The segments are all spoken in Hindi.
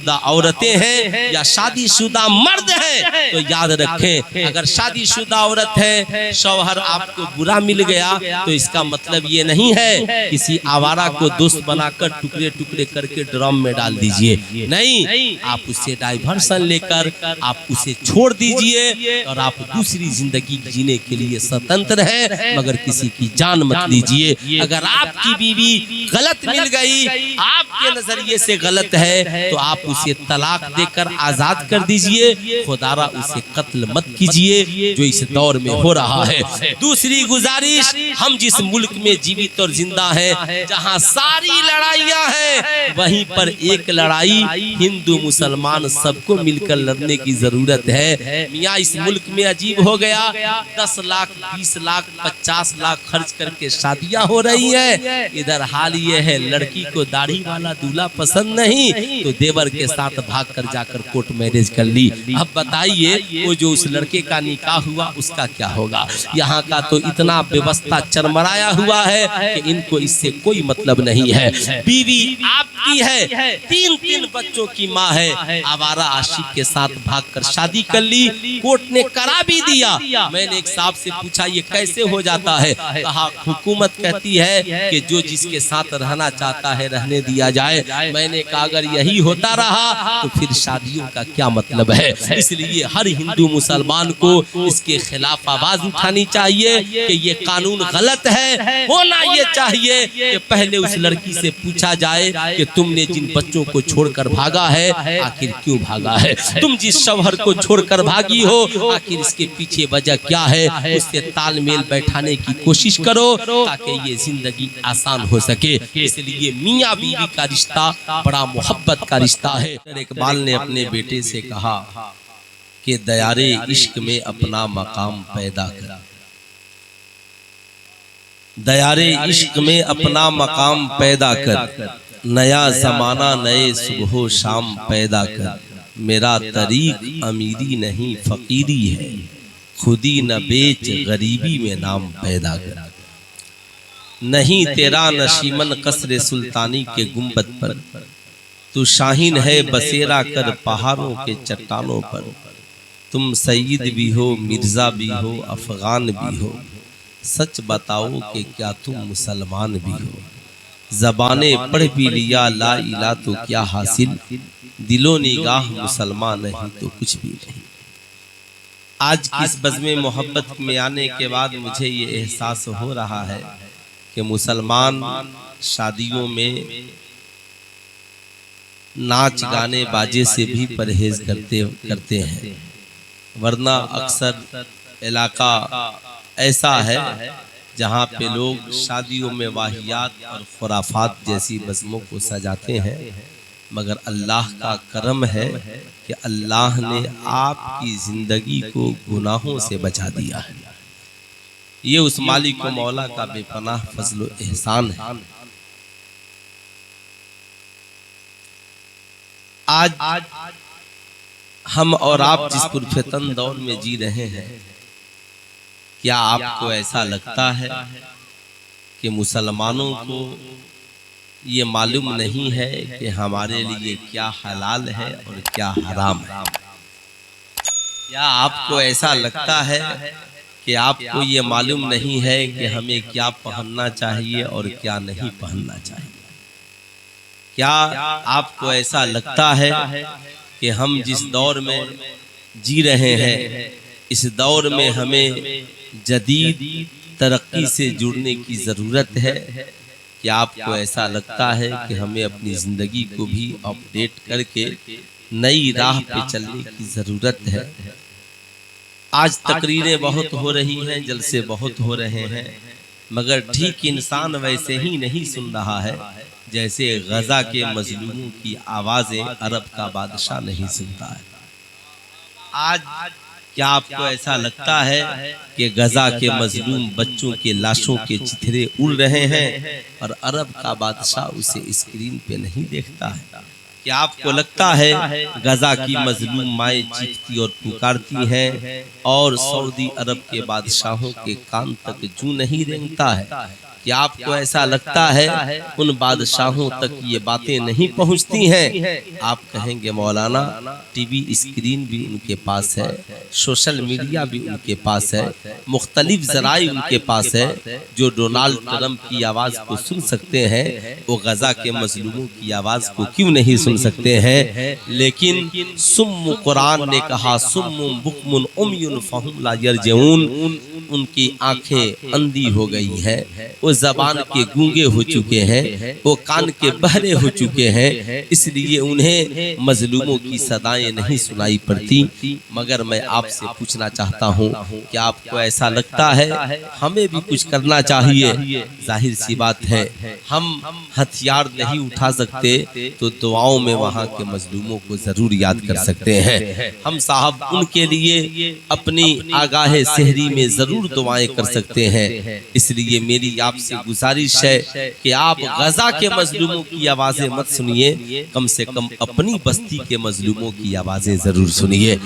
शादीशुदा औरतें हैं या शादीशुदा मर्द हैं, तो याद रखें, अगर शादीशुदा औरत है, शौहर आपको बुरा मिल गया, तो इसका मतलब ये नहीं है किसी आवारा को दोस्त बनाकर टुकड़े टुकड़े करके ड्रम में डाल दीजिए। नहीं, आप उससे डाइवर्सन लेकर आप उसे छोड़ दीजिए और आप दूसरी जिंदगी जीने के लिए स्वतंत्र है, मगर किसी की जान मत लीजिए। अगर आपकी बीवी गलत मिल गई, आपके नजरिए से गलत है, तो आप उसे तलाक देकर आजाद कर दीजिए। खुदारा उसे कत्ल मत कीजिए जो इस दौर में हो रहा है। दूसरी गुजारिश, हम जिस मुल्क में जीवित और जिंदा हैं, जहां सारी लड़ाइयां हैं, वहीं पर एक लड़ाई हिंदू मुसलमान सबको मिलकर लड़ने की जरूरत है। मियाँ इस मुल्क में अजीब हो गया, 10 लाख 20 लाख 50 लाख खर्च करके शादियां हो रही है। इधर हाल ये है, लड़की को दाढ़ी वाला दूल्हा पसंद नहीं, तो देवर के साथ भाग कर जाकर कोर्ट मैरिज कर ली। अब बताइए, वो जो उस लड़के का निकाह हुआ उसका क्या होगा? यहाँ का तो इतना व्यवस्था चरमराया हुआ है कि इनको इससे कोई मतलब नहीं है। बीवी आपकी है, 3 बच्चों की माँ है, आवारा आशिक के साथ भागकर शादी कर ली, कोर्ट ने करा भी दिया। मैंने एक साहब से पूछा ये कैसे हो जाता है? कहा हुकूमत कहती है कि जो जिसके साथ रहना चाहता है रहने दिया जाए। मैंने कहा अगर यही होता रहा तो फिर शादियों का क्या मतलब है? इसलिए हर हिंदू मुसलमान को इसके खिलाफ आवाज उठानी चाहिए कि ये कानून गलत है। होना ये चाहिए कि पहले उस लड़की से पूछा जाए कि तुमने जिन बच्चों को छोड़कर भागा है, आखिर क्यों भागा है? तुम जिस शौहर को छोड़कर भागी हो, आखिर इसके पीछे वजह क्या है? उससे तालमेल बैठाने की कोशिश करो ताकि ये जिंदगी आसान हो सके। इसलिए मियाँ बीवी का रिश्ता बड़ा मोहब्बत का रिश्ता है। इकबाल ने अपने बेटे से कहा कि दयारे इश्क में अपना मकाम पैदा कर, दयारे इश्क में अपना मकाम पैदा कर, नया जमाना नए सुबह शाम पैदा कर। मेरा तरीक अमीरी नहीं फकीरी है, खुदी न बेच गरीबी में नाम पैदा कर। नहीं तेरा नशीमन कसरे सुल्तानी के गुंबद पर, तू शाहीन है बसेरा कर पहाड़ों के चट्टानों पर। तुम सईद भी हो, मिर्जा भी हो, अफगान भी हो, सच बताओ कि क्या तुम मुसलमान भी हो। ज़बाने पढ़ भी लिया ला इला तो क्या हासिल, दिलो निगाह मुसलमान नहीं तो कुछ भी नहीं। आज की इस बज़्म मोहब्बत में आने के बाद मुझे ये एहसास हो रहा है कि मुसलमान शादियों में नाच गाने बाजे से भी परहेज करते हैं, वरना अक्सर इलाका ऐसा है जहाँ पे लोग शादियों में वाहियात और खुराफात जैसी बज़्मों को सजाते हैं। मगर अल्लाह का करम है कि अल्लाह ने आपकी ज़िंदगी को गुनाहों से बचा दिया है। ये उस मालिक व मौला का बेपनाह फज़ल व एहसान है। आज हम और आप जिस पुरफितन दौर में जी रहे हैं, क्या आपको ऐसा लगता है कि मुसलमानों को ये मालूम नहीं है कि हमारे लिए क्या हलाल है और क्या हराम है? क्या आपको ऐसा लगता है कि आपको ये मालूम नहीं है कि हमें क्या पहनना चाहिए और क्या नहीं पहनना चाहिए? क्या आपको ऐसा लगता है कि हम जिस दौर में जी रहे हैं, इस दौर में हमें जदीद तरक्की से जुड़ने की ज़रूरत है? क्या आपको ऐसा लगता है कि हमें अपनी ज़िंदगी को भी अपडेट करके नई राह पे चलने की ज़रूरत है? आज तकरीरें बहुत हो रही हैं, जलसे बहुत हो रहे हैं, मगर ठीक इंसान वैसे ही नहीं सुन रहा है जैसे गजा के मजलूमों की आवाज़ें अरब का बादशाह नहीं सुनता है। आज क्या आपको ऐसा लगता है कि गजा के मजलूम बच्चों के लाशों के चिथड़े उड़ रहे हैं और अरब का बादशाह उसे स्क्रीन पे नहीं देखता है? क्या आपको लगता है गजा की मजलूम माएँ चीखती और पुकारती हैं और सऊदी अरब के बादशाहों के कान तक जूं नहीं रेंगता है? कि आपको ऐसा लगता है उन बादशाहों तक ये बातें नहीं पहुंचती हैं। आप कहेंगे मौलाना टीवी स्क्रीन भी उनके पास है, सोशल मीडिया भी उनके पास है, मुख्तलिफ ज़राए उनके पास है, जो डोनाल्ड ट्रंप की आवाज़ को सुन सकते हैं वो गजा के मजलूमों की आवाज़ को क्यों नहीं सुन सकते हैं। लेकिन सुम्मु कुरान ने कहा सुम्मुम बुकमुन उम्युन फहुम ला यरजऊन, उनकी आंखें अंधी हो गई हैं, वो ज़बान के गूंगे हो चुके हैं, वो कान के बहरे हो चुके हैं, इसलिए उन्हें मजलूमों की सदाएं नहीं सुनाई पड़ती। मगर मैं आपसे पूछना चाहता हूँ कि आपको ऐसा लगता है हमें भी कुछ करना चाहिए? जाहिर सी बात है हम हथियार नहीं उठा सकते तो दुआओं में वहाँ के मजलूमों को जरूर याद कर सकते हैं। हम साहब उनके लिए अपनी आगाहे सहरी में जरूर दुआएं कर सकते हैं। इसलिए मेरी आपसे गुजारिश है कि आप गजा के मजलूमों की आवाजें मत सुनिए, कम से कम अपनी बस्ती के मजलूमों की आवाजें जरूर सुनिए।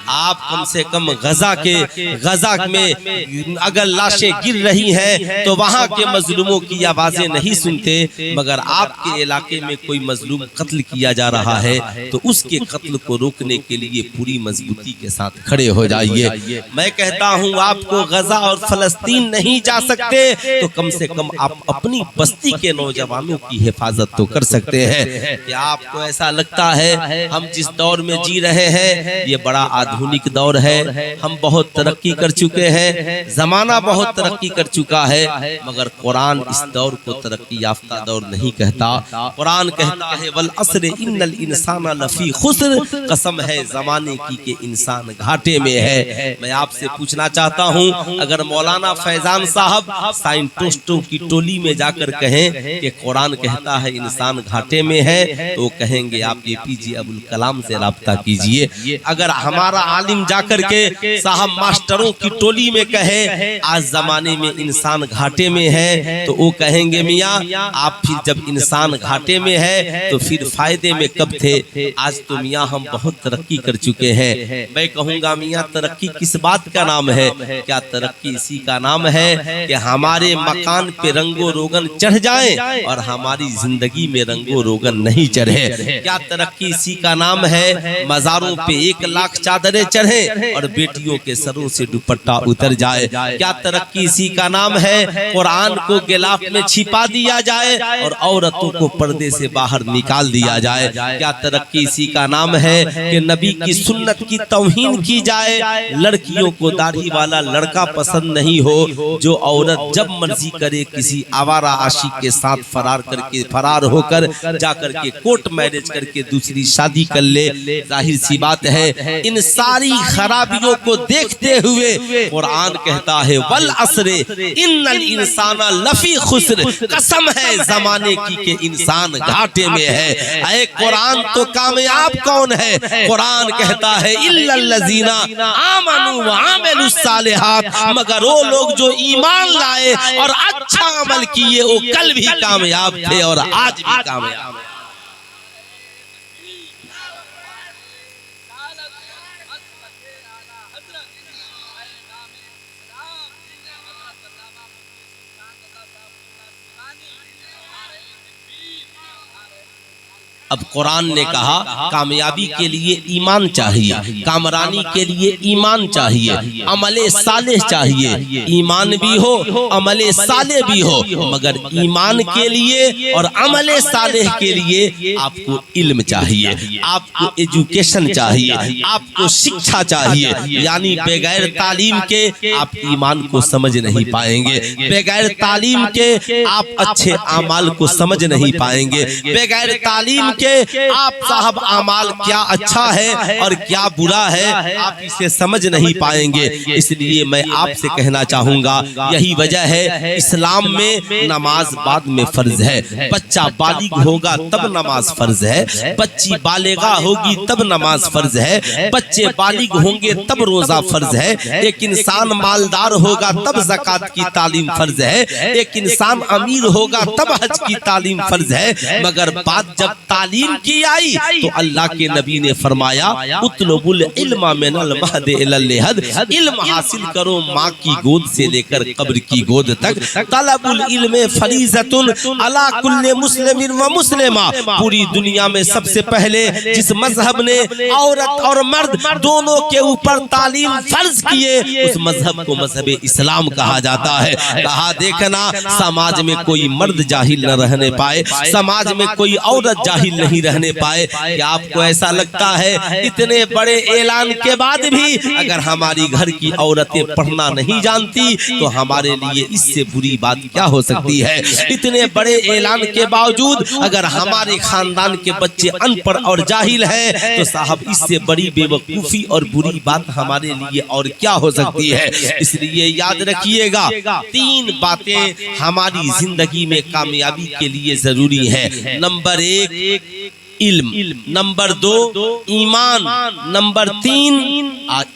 आप कम से कम गजा में अगर लाशें गिर रही हैं तो वहां के मजलूमों की आवाजें नहीं सुनते, मगर आपके इलाके में कोई मजलूम कत्ल किया जा रहा है तो उसके कत्ल को रोकने के लिए पूरी मजबूती के साथ खड़े हो जाइए। मैं कहता हूं आपको गजा और फलस्तीन नहीं जा सकते तो कम से कम आप अपनी बस्ती के नौजवानों की हिफाजत तो कर सकते हैं। क्या आपको ऐसा लगता है हम जिस दौर में जी रहे हैं ये बड़ा आधुनिक दौर है, हम बहुत तरक्की कर चुके हैं, जमाना बहुत तरक्की कर चुका है, मगर कुरान इस दौर को तरक्की याफ्ता दौर नहीं कहता। कुरान कहता है वल अस्र इन्नल इंसाना लफी खुस्र, कसम है जमाने की कि इंसान घाटे में है। मैं आपसे पूछना चाहता हूं अगर मौलाना फैजान साहब साइंटिस्टों की टोली में जाकर कहें कि कुरान कहता है इंसान घाटे में है तो वो कहेंगे आप APJ अब्दुल कलाम से राब्ता कीजिए। अगर हमारा आलिम जाकर के साहब मास्टरों की टोली में कहे आज जमाने में इंसान घाटे में है तो वो कहेंगे मियाँ आप फिर जब इंसान घाटे में है तो फिर फायदे में कब थे? आज तो मियाँ हम बहुत तरक्की कर चुके हैं। मैं कहूँगा मियाँ तरक्की किस बात का नाम है? क्या तरक्की इसी का नाम है कि हमारे मकान पे रंगो रोगन चढ़ जाए और हमारी जिंदगी में रंगो रोगन नहीं चढ़े? क्या तरक्की इसी का नाम है मज़ारों पे 1 लाख चादरें चढ़े और बेटियों के सरों से दुपट्टा उतर जाए? क्या तरक्की इसी का नाम है कुरान को गिलाफ में छिपा दिया जाए और औरतों को पर्दे से बाहर निकाल दिया जाए? क्या तरक्की इसी का नाम है कि नबी की सुन्नत की तौहीन की जाए, लड़कियों को दाढ़ी वाला लड़का पसंद नहीं हो, जो औरत जब मर्जी करे किसी आवारा आशिक के साथ फरार होकर जाकर के कोर्ट मैरिज करके दूसरी शादी कर ले? जाहिर सी बात है इन सारी खराबियों को देखते हुए कुरान कहता है वल अस्र इन्नल इंसाना लफी खुस्र, कसम है जमाने की कि इंसान घाटे में है। अरे कुरान तो कामयाब कौन है? कुरान कहता है इल्लल लजीना आमनू व अमिलुस सालिहात, मगर वो लोग जो ईमान लाए और अच्छा अमल किए वो कल भी कामयाब थे और आज भी कामयाब है। अब कुरान ने कहा कामयाबी के लिए ईमान चाहिए, कामरानी के लिए ईमान चाहिए, अमले सालेह चाहिए। ईमान भी हो अमले सालेह भी हो, मगर ईमान के लिए और अमले सालेह के लिए आपको इल्म चाहिए, आपको एजुकेशन चाहिए, आपको शिक्षा चाहिए। यानी बगैर तालीम के आप ईमान को समझ नहीं पाएंगे, बगैर तालीम के आप अच्छे अमाल को समझ नहीं पाएंगे, बगैर तालीम के आप साहब अमाल क्या अच्छा है और क्या बुरा है आप इसे समझ नहीं पाएंगे। इसलिए मैं आपसे कहना चाहूंगा यही वजह है इस्लाम में नमाज बाद में फर्ज है। बच्चा बालिग होगा तब नमाज फर्ज है, बच्ची बालेगा होगी तब नमाज फर्ज है, बच्चे बालिग होंगे तब रोजा फर्ज है, एक इंसान मालदार होगा तब ज़कात की तालीम फर्ज है, एक इंसान अमीर होगा तब हज की तालीम फर्ज है। मगर बात जब तालीम की आई तो अल्लाह के नबी ने फरमाया उतलुबुल इल्मा मिनल महद इलल लहद, इल्म हासिल करो माँ की गोद से लेकर कब्र की गोद तक। तलबुल इल्म फरीज़तुन अला कुल्ले मुस्लिमिन व मुस्लिमा, पूरी दुनिया में सबसे पहले जिस मजहब ने औरत और मर्द दोनों के ऊपर तालीम फर्ज किए उस मजहब को मजहब इस्लाम कहा जाता है। कहा देखना समाज में कोई मर्द जाहिल न रहने पाए, समाज में कोई औरत जाहिल नहीं रहने पाए। क्या आपको ऐसा लगता है इतने बड़े ऐलान के बाद भी अगर हमारी घर की औरतें पढ़ना नहीं जानती तो हमारे लिए इससे बुरी बात क्या हो सकती है? इतने बड़े ऐलान के बावजूद अगर हमारे खानदान के बच्चे अनपढ़ और जाहिल हैं तो साहब इससे बड़ी बेवकूफी और बुरी बात हमारे लिए और क्या हो सकती है? इसलिए याद रखिएगा 3 बातें हमारी जिंदगी में कामयाबी के लिए जरूरी है। नंबर 1 इल्म, नंबर 2 ईमान, नंबर 3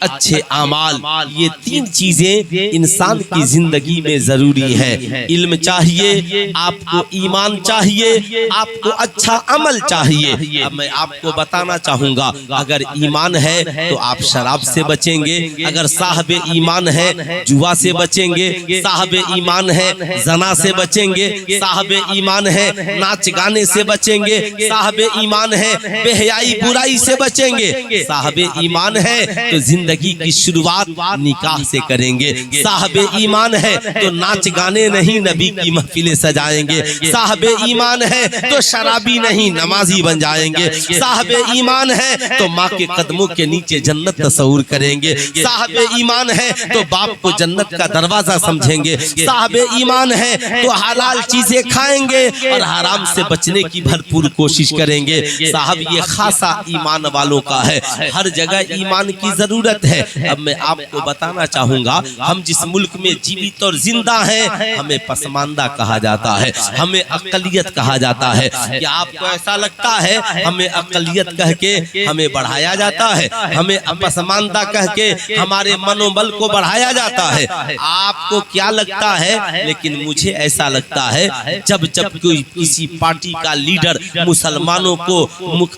अच्छे आमाल। ये 3 चीजें इंसान की जिंदगी में जरूरी है। इल्म चाहिए, आपको ईमान चाहिए, आपको अच्छा अमल चाहिए। अब मैं आपको बताना चाहूंगा अगर ईमान है तो आप शराब से बचेंगे, अगर साहब ईमान है जुआ से बचेंगे, साहब ईमान है जना से बचेंगे, साहब ईमान है नाच गाने से बचेंगे, साहब ईमान है बेहयाई बुराई से बचेंगे, साहब ईमान है तो जिंदगी की शुरुआत निकाह से करेंगे, साहब ईमान है तो नाच गाने नहीं नबी की महफिलें सजाएंगे, साहब ईमान है तो शराबी नहीं नमाजी बन जाएंगे, साहब ईमान है तो माँ के कदमों के नीचे जन्नत तस्वूर करेंगे, साहब ईमान है तो बाप को जन्नत का दरवाजा समझेंगे, साहब ईमान है तो हलाल चीजें खाएंगे और हराम से बचने की भरपूर कोशिश करेंगे। साहब ये खासा ईमान वालों का है, हर जगह ईमान की जरूरत है। अब मैं आपको बताना चाहूंगा हम जिस मुल्क में जीवित और जिंदा हैं हमें पसमानदा कहा जाता है, हमें अकलियत कहा जाता है। क्या आपको ऐसा लगता है हमें अकलियत कह के हमें बढ़ाया जाता है, हमें पसमानदा कह के हमारे मनोबल को बढ़ाया जाता है? आपको क्या लगता है? लेकिन मुझे ऐसा लगता है जब जब कोई किसी पार्टी का लीडर मुसलमानों को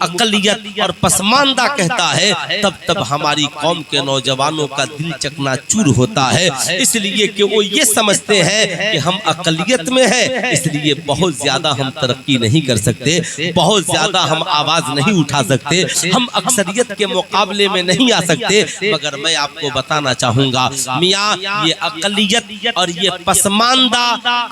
अकलियत और पसमानदा कहता है तब तब हमारी कौम के नौजवानों का दिल चकनाचूर होता है, इसलिए कि वो ये समझते हैं कि हम अकलियत में हैं, इसलिए बहुत ज्यादा हम तरक्की नहीं कर सकते, बहुत ज्यादा हम आवाज नहीं उठा सकते, हम अक्सरियत के मुकाबले में नहीं आ सकते। मगर मैं आपको बताना चाहूंगा मियाँ ये अकलियत और ये पसमानदा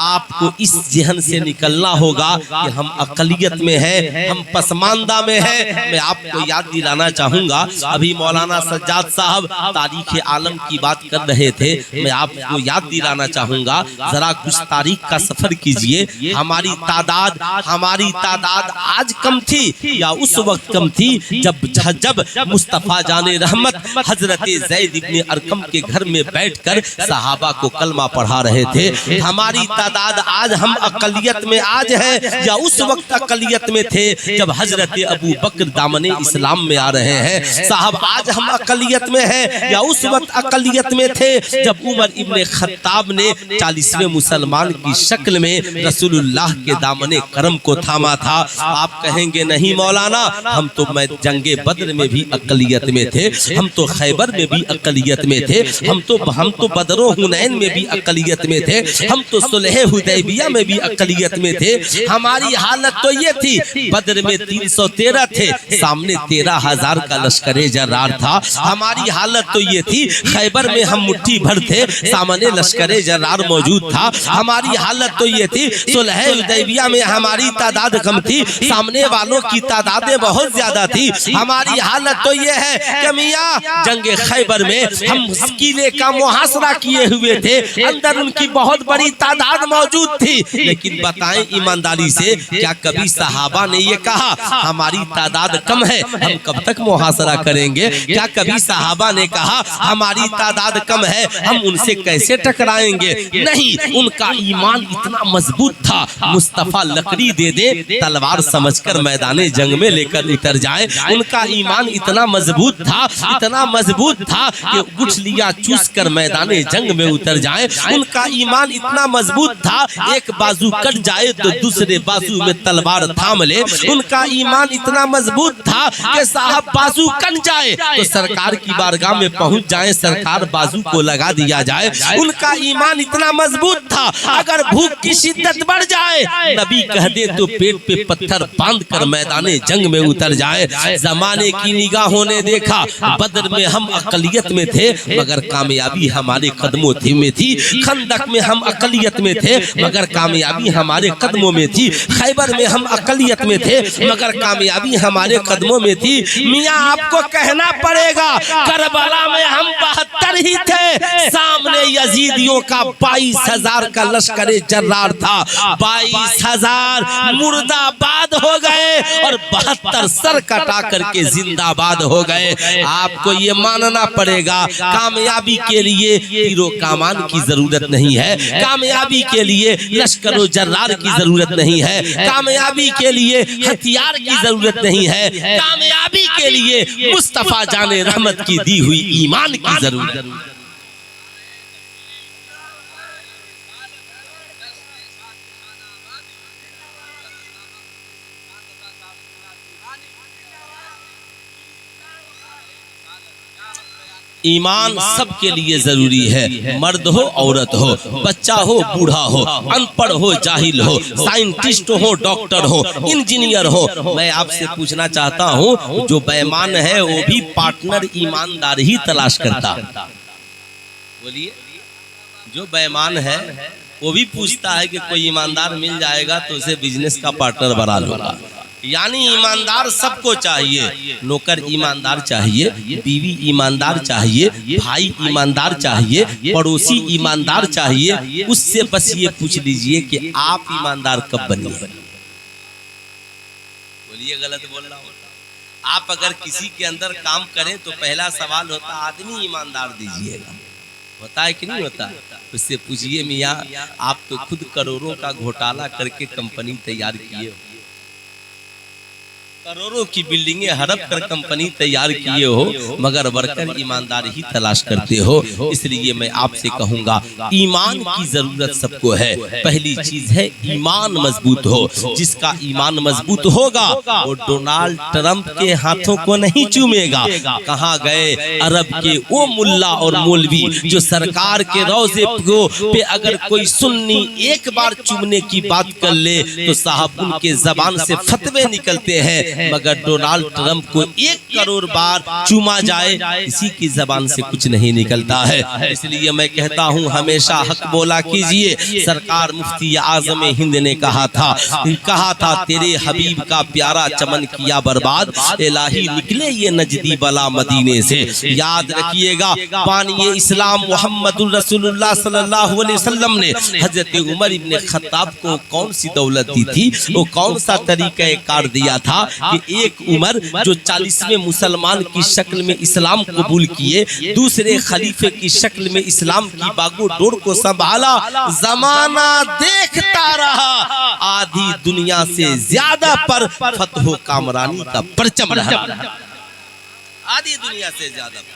आपको इस जहन से निकलना होगा कि हम अकलियत में हैं, हम पसमानदा में है। मैं आपको याद दिलाना चाहूंगा अभी मौलाना सज्जाद साहब तारीख आलम की बात कर रहे थे, मैं आपको याद दिलाना चाहूंगा जरा कुछ तारीख का सफर कीजिए। हमारी तादाद आज कम थी या उस वक्त कम थी जब मुस्तफा जाने रहमत हजरत ज़ैद इब्ने अरकम के घर में बैठकर सहाबा को कलमा पढ़ा रहे थे। हमारी तादाद आज हम अकलियत में आज है या उस वक्त अकलियत में थे जब हजरत अबू बकर दामने इस्लाम में आ रहे हैं? साहब आज हम अकलियत में हैं या उस वक्त अकलियत में थे जब उमर इब्ने खत्ताब ने 40वें मुसलमान की शक्ल में रसूलुल्लाह के दामने करम को थामा था। आप कहेंगे नहीं मौलाना हम तो जंगे बद्र में भी अकलियत में थे, हम तो खैबर में भी अकलियत में थे, हम तो बदरो हुनैन में भी अकलियत में थे, हम तो सुलह हुदैबिया में भी अकलियत में थे। हमारी हालत तो ये थी बद्र में 313 थे, सामने 13,000 का लश्करे जर्रार था। हमारी हालत तो ये थी खैबर में हम मुट्ठी भर थे, सामने लश्करे जर्रार मौजूद था। हमारी हालत तो ये थी सुलह हुदैबिया में हमारी तादाद कम थी, सामने वालों की तादादें बहुत ज्यादा थी। हमारी हालत तो ये है कि मियां जंगे खैबर में हम किले का मुहासरा किए हुए थे, अंदर उनकी बहुत बड़ी तादाद मौजूद थी। लेकिन बताएं ईमानदारी से क्या कभी सहाबा ने ये कहा हमारी तादाद कम है हम कब तक मुहासरा करेंगे? क्या कभी सहाबा ने कहा हमारी तादाद कम है हम उनसे कैसे टकराएंगे? नहीं, उनका ईमान इतना मजबूत था मुस्तफा लकड़ी दे दे तलवार समझकर मैदाने जंग में लेकर उतर जाए। उनका ईमान इतना मजबूत था कि गुठलियां चूस कर मैदाने जंग में उतर जाए। उनका ईमान इतना मजबूत था एक बाजू कट जाए तो दूसरे बाजू में तलवार थाम ले। उनका उनका ईमान इतना मजबूत था कि साहब बाजू कन जाए तो सरकार की बारगाह में पहुंच जाए, सरकार बाजू को लगा दिया जाए। उनका ईमान इतना मजबूत था, अगर भूख की शिद्दत बढ़ जाए नबी कह दे तो पेट पे पत्थर बांध कर मैदाने जंग में उतर जाए। जमाने की निगाहों ने देखा, बदर में हम अकलियत में थे मगर कामयाबी हमारे कदमों में थी, खंदक में हम अकलियत में थे मगर कामयाबी हमारे कदमों में थी, खैबर में हम अकलियत में थे मगर कामयाबी हमारे कदमों में थी। मियाँ आपको कहना पड़ेगा करबला में हम 72 ही थे, सामने यजीदियों का 22,000 का लश्कर जर्रार था। 22,000 मुर्दाबाद हो गए और 72 सर कटा करके जिंदाबाद हो गए। आपको ये मानना पड़ेगा कामयाबी के लिए तीरों कामान की जरूरत नहीं है, कामयाबी के लिए लश्करों जर्रार की जरूरत नहीं है, कामयाबी के लिए हथियार की जरूरत नहीं है, कामयाबी के लिए मुस्तफा जाने रहमत की दी हुई ईमान की जरूरत है। ईमान सबके लिए जरूरी है, मर्द हो औरत हो, बच्चा हो बूढ़ा हो, अनपढ़ हो जाहिल हो, साइंटिस्ट हो डॉक्टर हो इंजीनियर हो। मैं आपसे पूछना चाहता हूँ जो बेईमान है वो भी पार्टनर ईमानदार ही तलाश करता। बोलिए, जो बेईमान है वो भी पूछता है कि कोई ईमानदार मिल जाएगा तो उसे बिजनेस का पार्टनर बना लूंगा। यानी ईमानदार सबको चाहिए, नौकर ईमानदार चाहिए, बीवी ईमानदार चाहिए, भाई ईमानदार चाहिए, पड़ोसी ईमानदार चाहिए। उससे बस ये पूछ लीजिए कि आप ईमानदार कब बनिए। बोलिए, गलत बोल रहा हूँ? आप अगर किसी के अंदर काम करें तो पहला सवाल होता आदमी ईमानदार दीजिएगा, होता है कि नहीं होता? उससे पूछिए मियाँ आप तो खुद करोड़ों का घोटाला करके कंपनी तैयार किए हो, करोड़ों की बिल्डिंगें हड़प कर कंपनी तैयार किए हो मगर वर्कर ईमानदार ही तलाश करते हो। इसलिए मैं आपसे कहूंगा ईमान की जरूरत सबको है। पहली चीज है ईमान मजबूत हो। जिसका ईमान मजबूत होगा वो डोनाल्ड ट्रंप के हाथों को नहीं चूमेगा। कहाँ गए अरब के वो मुल्ला और मौलवी जो सरकार के रोजे पे अगर कोई सुन्नी एक बार चूमने की बात कर ले तो साहब उनके जबान से फतवे निकलते हैं, मगर डोनाल्ड ट्रंप को 1 करोड़ बार चूमा जाए किसी की जबान से कुछ नहीं निकलता है। इसलिए मैं कहता हूं हमेशा हक बोला कीजिए। सरकार मुफ्ती आजम हिंद ने कहा था तेरे हबीब का प्यारा चमन किया बर्बाद, इलाही निकले ये नजदी बला मदीने से। याद रखिएगा बानी इस्लाम मोहम्मदुर रसूलुल्लाह सल्लल्लाहु अलैहि वसल्लम ने हजरत उमर इब्ने खत्ताब को कौन सी दौलत दी थी, वो कौन सा तरीका कार दिया था कि एक उमर जो 40वें मुसलमान की शक्ल में इस्लाम कबूल किए, दूसरे खलीफे की शक्ल में इस्लाम की बागोडोर को संभाला। जमाना देखता रहा, आधी दुनिया से ज्यादा पर फतह कामरानी का परचम रहा, आधी दुनिया से ज्यादा।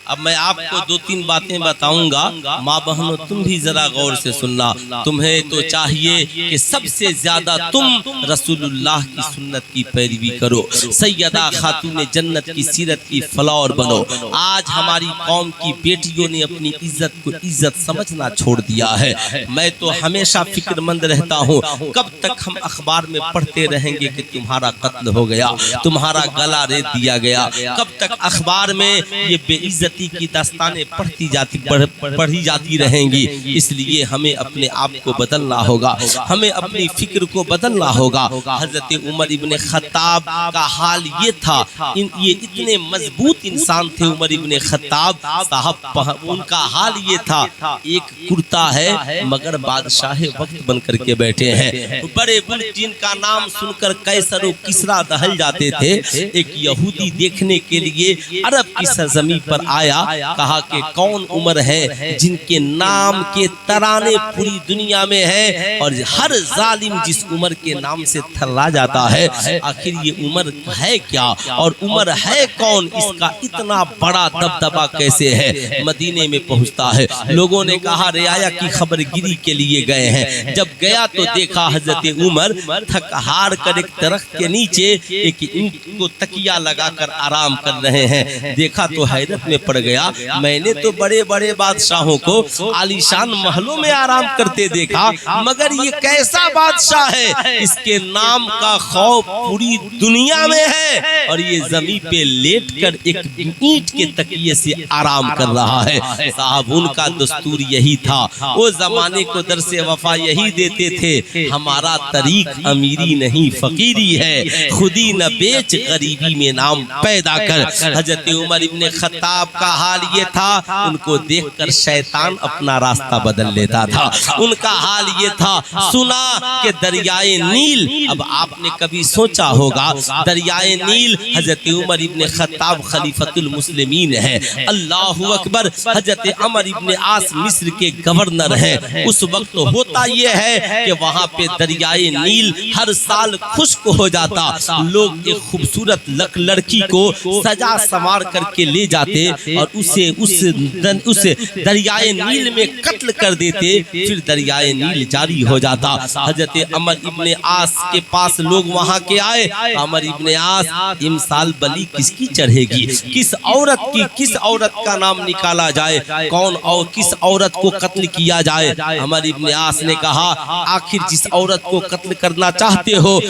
अब मैं आपको 2-3 बातें बताऊंगा, माँ बहनों तुम भी जरा गौर से सुनना। तुम्हें तो चाहिए कि सबसे ज्यादा तुम रसूलुल्लाह की सुन्नत की पैरवी करो, सैयदा खातून जन्नत की सीरत की फ्लावर बनो। आज हमारी कौम की बेटियों ने अपनी इज्जत को इज्जत समझना छोड़ दिया है। मैं तो हमेशा फिक्रमंद रहता हूँ कब तक हम अखबार में पढ़ते रहेंगे कि तुम्हारा कत्ल हो गया, तुम्हारा गला रेत दिया गया, कब तक अखबार में ये बेइज्जती की दास्तानें पढ़ी जाती रहेंगी। इसलिए हमें अपने आप को बदलना होगा, हमें अपनी फिक्र को बदलना होगा। हजरत उमर इब्ने खत्ताब का हाल ये था, ये इतने मजबूत इंसान थे उमर इब्ने खत्ताब साहब, उनका हाल ये था एक कुर्ता है मगर बादशाह वक्त बन करके बैठे हैं। बड़े बुजुर्ग जिनका नाम सुनकर कैसर और किसरा दहल जाते थे, एक यहूदी देखने के लिए अरब की सरजमी पर आया, कहा कि कौन उमर है जिनके नाम के तराने पूरी दुनिया में है और हर जालिम जिस उमर के नाम से थर्रा जाता है, आखिर ये उमर है क्या और उमर है कौन, इसका इतना बड़ा दबदबा कैसे है। मदीने में पहुंचता है, लोगों ने कहा रियाया की खबरगिरी के लिए गए हैं। जब गया तो देखा हजरत उमर थक हार कर एक दरख्त के नीचे एक ईंट को तकिया लगाकर आराम कर रहे हैं। देखा तो हैरत में पड़ गया, मैंने तो बड़े बड़े बादशाहों को आलीशान महलों में आराम करते देखा, मगर ये कैसा बादशाह है, इसके नाम का खौफ पूरी दुनिया में है और ये जमीन पे लेट कर एक ईंट के तकिए से आराम कर रहा है। साहब उनका दस्तूर यही था, वो जमाने को दरसे वफा यही देते थे, हमारा तरीक अमीरी नहीं फकीरी है, खुदी न बेच गरीबी में नाम पैदा कर। हजरत उमर इब्ने खत्ताब का हाल ये था, उनको देखकर शैतान अपना रास्ता बदल लेता था। उनका हाल ये था, सुना कि दरियाए नील, अब आपने कभी सोचा होगा दरियाए नील हजरत उमर इब्ने खत्ताब खलीफतुल मुस्लिमीन है, अल्लाहु अकबर। हजरत अमर इब्ने आस मिस्र के गवर्नर हैं। उस वक्त होता यह है कि वहाँ पे दरियाए नील हर साल खुश्क हो जाता, लोग एक खूबसूरत लड़की को सजा संवार करके ले जाते और उसे उस दरियाए नील में कत्ल कर देते, फिर दरियाए नील जारी हो जाता। हजरत अमर इब्ने आस के पास लोग वहाँ के आए, अमर इब्ने आस इमसाल बली किसकी चढ़ेगी, किस औरत का नाम निकाला जाए, कौन और किस औरत को कत्ल किया जाए। अमर इब्ने आस ने कहा आखिर जिस औरत को कत्ल करना चाहते हो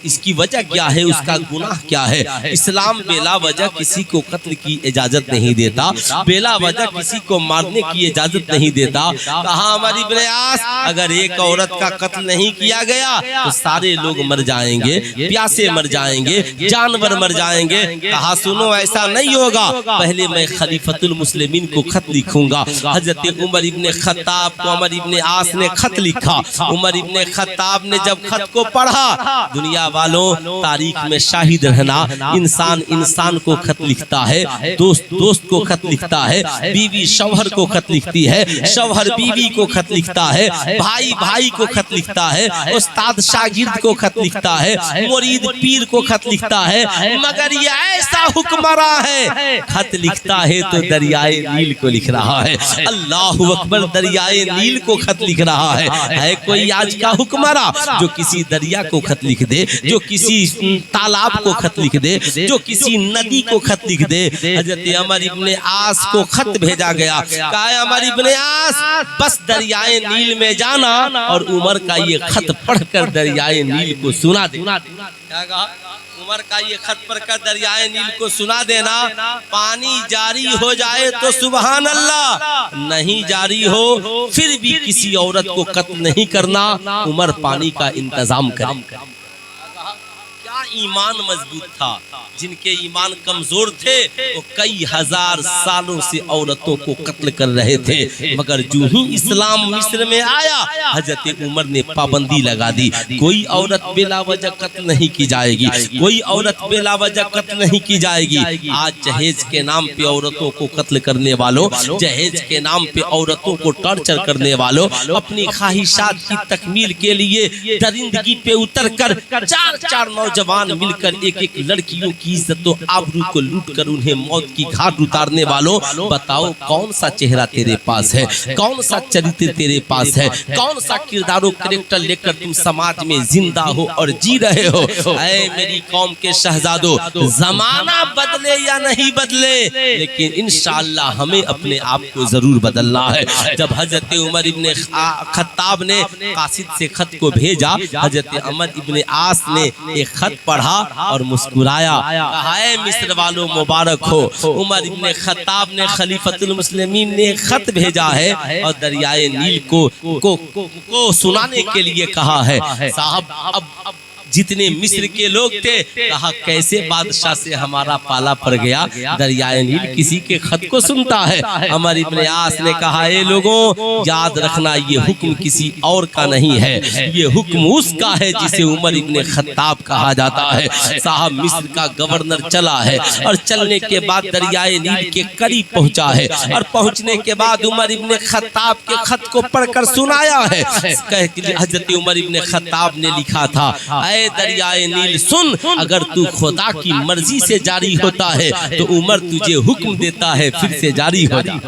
इसकी वजह क्या है, उसका गुनाह क्या है। इस्लाम बेला वजह किसी को कत्ल की इजाजत नहीं देता, बेला वजह किसी को मारने की इजाजत नहीं देता। कहा अमर इब्ने आस अगर एक औरत का कत्ल नहीं किया गया तो सारे लोग मर जाएंगे, प्यासे मर जाएंगे, जानवर मर जाएंगे। कहा सुनो ऐसा नहीं होगा, पहले मैं खलीफतुल मुस्लिमीन को खत लिखूंगा। हजरत उमर इब्ने खत्ताब को अमर इब्ने आस ने खत लिखा। उमर इब्ने खत्ताब ने जब खत को पढ़ा, दुनिया वालों तारीख में शाहिद रहना, इंसान इंसान को खत लिखता है, दोस्त दोस्त को खत लिखता है, बीवी शौहर को खत लिखती है, शौहर बीवी को खत लिखता है, भाई भाई को खत लिखता है, उस्ताद शागिर्द को खत लिखता है, मुरीद पीर को खत लिखता है, मगर ये ऐसा हुक्मरा है खत लिखता है तो दरियाए नील को लिख रहा है। अल्लाहु अकबर, दरियाए नील को खत लिख रहा है कोई आज का हुक्मरा जो किसी दरिया को खत लिख दे, जो किसी तालाब को खत लिख दे, जो किसी नदी को खत लिख दे। हजरत अमर इब्ने आस को खत भेजा गया, कहा अमर इब्ने आस बस दरियाए नील में जाना और उमर का ये खत पढ़कर दरियाए नील को सुना दे। क्या कहा? उमर का ये खत पढ़कर दरियाए नील को सुना देना, पानी जारी हो जाए तो सुबहान अल्लाह, नहीं जारी हो फिर भी किसी औरत को कत्ल नहीं करना, उमर पानी का इंतजाम करे। क्या ईमान मजबूत था, जिनके ईमान कमजोर थे वो कई हजार सालों से औरतों को कत्ल कर रहे थे, मगर जो ही इस्लाम मिस्र में आया हजरत उमर ने पाबंदी लगा दी, कोई औरत बेला वजह कत्ल नहीं की जाएगी, कोई औरत बेला वजह कत्ल नहीं की जाएगी। आज जहेज के नाम पे औरतों को कत्ल करने वालों, जहेज के नाम पे औरतों को टॉर्चर करने वालों, अपनी ख्वाहिशात की तकमील के लिए दरिंदगी पे उतर कर चार नौजवान मिलकर एक लड़कियों की इज्जत और आबरू को लूट कर उन्हें मौत की घाट उतारने वालों, बताओ कौन सा चेहरा तेरे पास है, कौन सा चरित्र तेरे पास है, कौन सा किरदारों कैरेक्टर लेकर तुम समाज में जिंदा हो और जी रहे हो। ऐ मेरी कौम के शहजादों, जमाना बदले या नहीं बदले, लेकिन इंशाअल्लाह हमें अपने आप को जरूर बदलना है। जब हजरत उमर इब्ने खत्ताब ने कासिद से खत को भेजा, हजरत अमर इब्ने आस ने एक खत पढ़ा और मुस्कुराया, कहा मिस्र वालों मुबारक हो, उमर इब्ने खत्ताब ने खलीफतुल मुस्लिमीन ने खत भेजा है और दरियाए नील को सुनाने के लिए कहा है। साहब अब जितने मिस्र के लोग थे, कहा कैसे बादशाह से हमारा पाला पड़ गया, दरियाए नील किसी के खत को सुनता है। अमर इब्न आस ने कहा, ए लोगों याद रखना, ये हुक्म किसी और का नहीं है, ये हुक्म उसका है जिसे उमर इब्न खत्ताब कहा जाता है। साहब मिस्र का गवर्नर चला है और चलने के बाद दरियाए नील के करीब पहुंचा है और पहुंचने के बाद उमर इब्न खत्ताब के खत को पढ़कर सुनाया है। हजरत उमर इब्न खत्ताब ने लिखा था, ऐ दरियाए नील सुन, अगर तू खुदा की मर्जी से जारी होता है तो उमर तुझे हुक्म देता है फिर से जारी हो जा।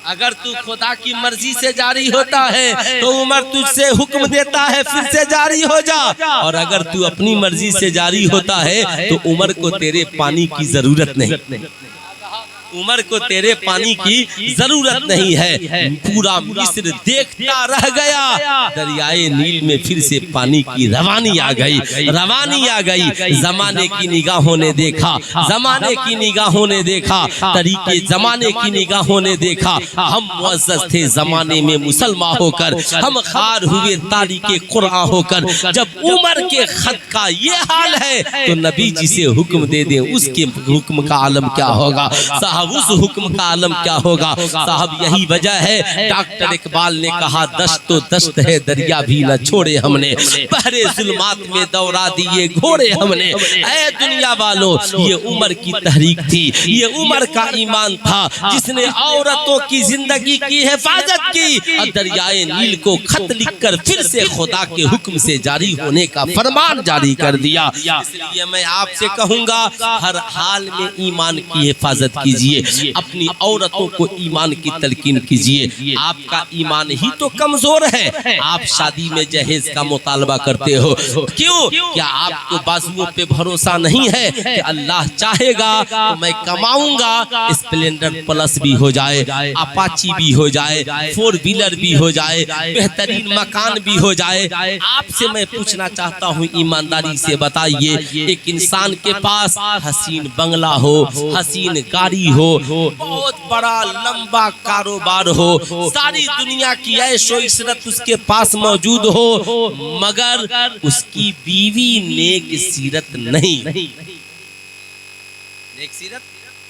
अगर तू खुदा की मर्जी से जारी होता है तो उमर तुझसे हुक्म देता है फिर से जारी हो जा, और अगर तू अपनी मर्जी से जारी होता है तो उमर को तेरे पानी की जरूरत नहीं, उमर को तेरे पानी की जरूरत नहीं है। पूरा मिस्र देखता रह गया, दरियाए नील में फिर से पानी की रवानी आ गई, रवानी आ गई। जमाने की निगाहों ने देखा, जमाने की निगाहों ने देखा, तरीके जमाने की निगाहों ने देखा। हम मुअज़्ज़ज़ थे जमाने में मुसलमान होकर, हम खार हुए तारीके कुरान होकर। जब उमर के खत का ये हाल है तो नबी जी से हुक्म दे दे, उसके हुक्म का आलम क्या होगा साहब, उस हुक्म का आलम क्या होगा साहब। यही वजह है डॉक्टर इकबाल ने कहा, दश्त तो दश्त है दरिया भी न छोड़े हमने, पहरे जुल्मात में दौड़ा दिए घोड़े हमने। ऐ दुनिया वालों, ये उमर की तहरीक थी, ये उमर का ईमान था जिसने औरतों की जिंदगी की हिफाजत की और दरियाए नील को खत लिखकर फिर से खुदा के हुक्म से जारी होने का फरमान जारी कर दिया। इसलिए मैं आपसे कहूंगा, हर हाल में ईमान की हिफाजत कीजिए, अपनी औरतों को ईमान की तलकीन कीजिए। आपका ईमान ही तो कमजोर है, आप शादी में जहेज का मुतालबा करते हो, क्यों? क्या आपको बाजुओं पे भरोसा नहीं है कि अल्लाह चाहेगा तो मैं कमाऊंगा, स्प्लेंडर प्लस भी हो जाए, अपाची भी हो जाए, 4 व्हीलर भी हो जाए, बेहतरीन मकान भी हो जाए। आपसे मैं पूछना चाहता हूँ, ईमानदारी से बताइए, एक इंसान के पास हसीन बंगला हो, हसीन गाड़ी हो, बहुत बड़ा लंबा कारोबार हो, सारी दुनिया की ऐशो इशरत उसके पास मौजूद हो, मगर उसकी बीवी नेक सीरत नहीं, नेक सीरत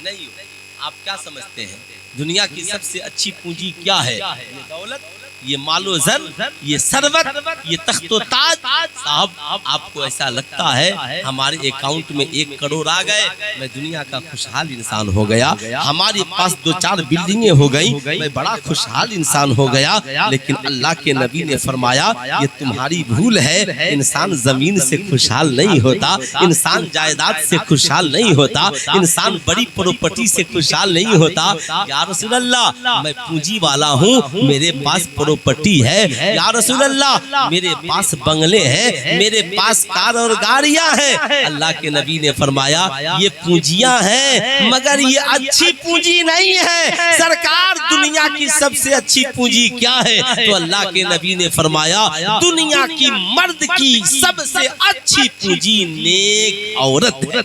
नहीं हो। आप क्या समझते हैं दुनिया की सबसे अच्छी पूंजी क्या है? ये दौलत, ये मालो जर, ये सरवत, ये तख्तो ताज। साहब आपको ऐसा लगता है हमारे अकाउंट में 1 करोड़ आ गए, मैं दुनिया का खुशहाल इंसान हो गया, हमारे पास 2-4 बिल्डिंगें हो गई, मैं बड़ा खुशहाल इंसान हो गया। लेकिन अल्लाह के नबी ने फरमाया, ये तुम्हारी भूल है, इंसान जमीन से खुशहाल नहीं होता, इंसान जायदाद से खुशहाल नहीं होता, इंसान बड़ी प्रॉपर्टी से खुशहाल नहीं होता। या रसूल अल्लाह, मैं पूंजी वाला हूँ, मेरे पास प्रॉपर्टी है, या रसूल अल्लाह मेरे पास बंगले हैं, मेरे पास कार और गाड़ियां हैं। अल्लाह के नबी ने फरमाया, ये पूंजियां हैं मगर ये अच्छी पूंजी नहीं है। सरकार, दुनिया की सबसे अच्छी पूंजी क्या है? तो अल्लाह के नबी ने फरमाया, दुनिया की मर्द की सबसे अच्छी पूंजी नेक औरत है,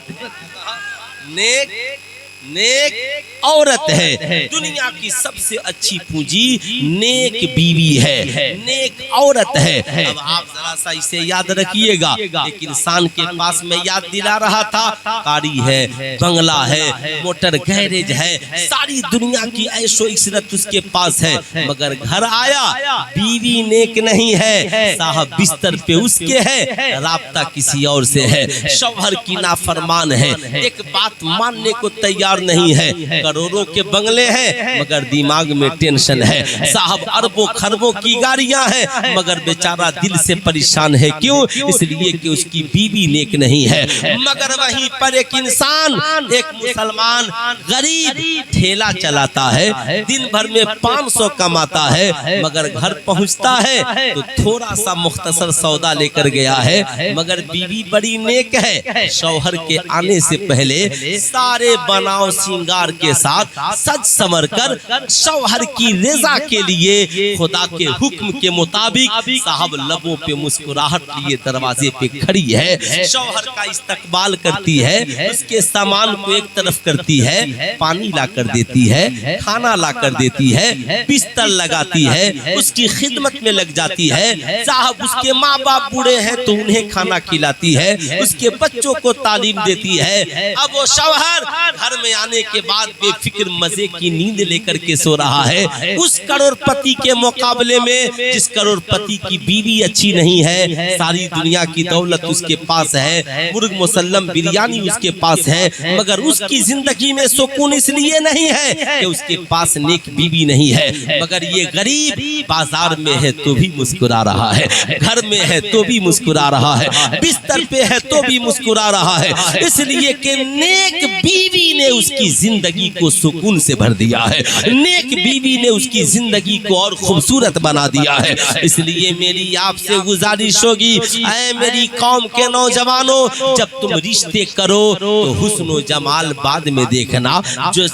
नेक औरत है। दुनिया की सबसे अच्छी पूंजी नेक बीवी है, नेक औरत है। अब आप जरा सा इसे याद रखिएगा। एक इंसान के पास मैं याद दिला रहा था, गाड़ी है, बंगला है, मोटर गैरेज है, सारी दुनिया की ऐशो इशरत उसके पास है, मगर घर आया बीवी नेक नहीं है, साहब बिस्तर पे उसके है, राब्ता किसी और से है, शौहर की नाफरमान है, एक बात मानने को तैयार नहीं है, करोड़ों के बंगले हैं मगर दिमाग में टेंशन है, साहब अरबों खरबों की गाड़ियां हैं मगर बेचारा दिल से परेशान है। क्यों? इसलिए कि उसकी बीवी नेक नहीं है। मगर वहीं पर एक इंसान, एक मुसलमान गरीब ठेला चलाता है, दिन भर में 500 कमाता है, मगर घर पहुंचता है तो थोड़ा सा मुख्तसर सौदा लेकर गया है, मगर बीवी बड़ी नेक है, शौहर के आने से पहले सारे बनाव श्रृंगार के साथ सज संवर कर शौहर की रज़ा के लिए खुदा के हुक्म के मुताबिक साहब लबों पे मुस्कुराहट लिए दरवाजे पे खड़ी है, शौहर का इस्तकबाल करती है, उसके सामान को एक तरफ करती है, पानी ला कर देती है, खाना ला कर देती है, बिस्तर लगाती है, उसकी खिदमत में लग जाती है। साहब उसके माँ बाप बूढ़े हैं तो उन्हें खाना खिलाती है, उसके बच्चों को तालीम देती है। अब वो शौहर घर में आने के बाद बेफिक्र मजे की नींद लेकर के सो रहा है। उस करोड़पति के मुकाबले में जिस करोड़पति की बीवी अच्छी नहीं है, सारी दुनिया की दौलत उसके पास है, मुर्ग मुसल्लम बिरयानी उसके पास है, मगर उसकी जिंदगी में सुकून इसलिए नहीं है कि उसके पास नेक बीवी नहीं है। मगर ये गरीब बाजार में है तो भी मुस्कुरा रहा है, घर में है तो भी मुस्कुरा रहा है, बिस्तर पे है तो भी मुस्कुरा रहा है, इसलिए कि नेक बीवी ने उसकी जिंदगी को सुकून से भर दिया है, नेक बीवी ने उसकी जिंदगी को और खूबसूरत बना दिया है। इसलिए मेरी आपसे गुजारिश होगी, ऐ मेरी कौम के नौजवानों, जब तुम रिश्ते करो तो हुस्न जमाल बाद में देखना, जो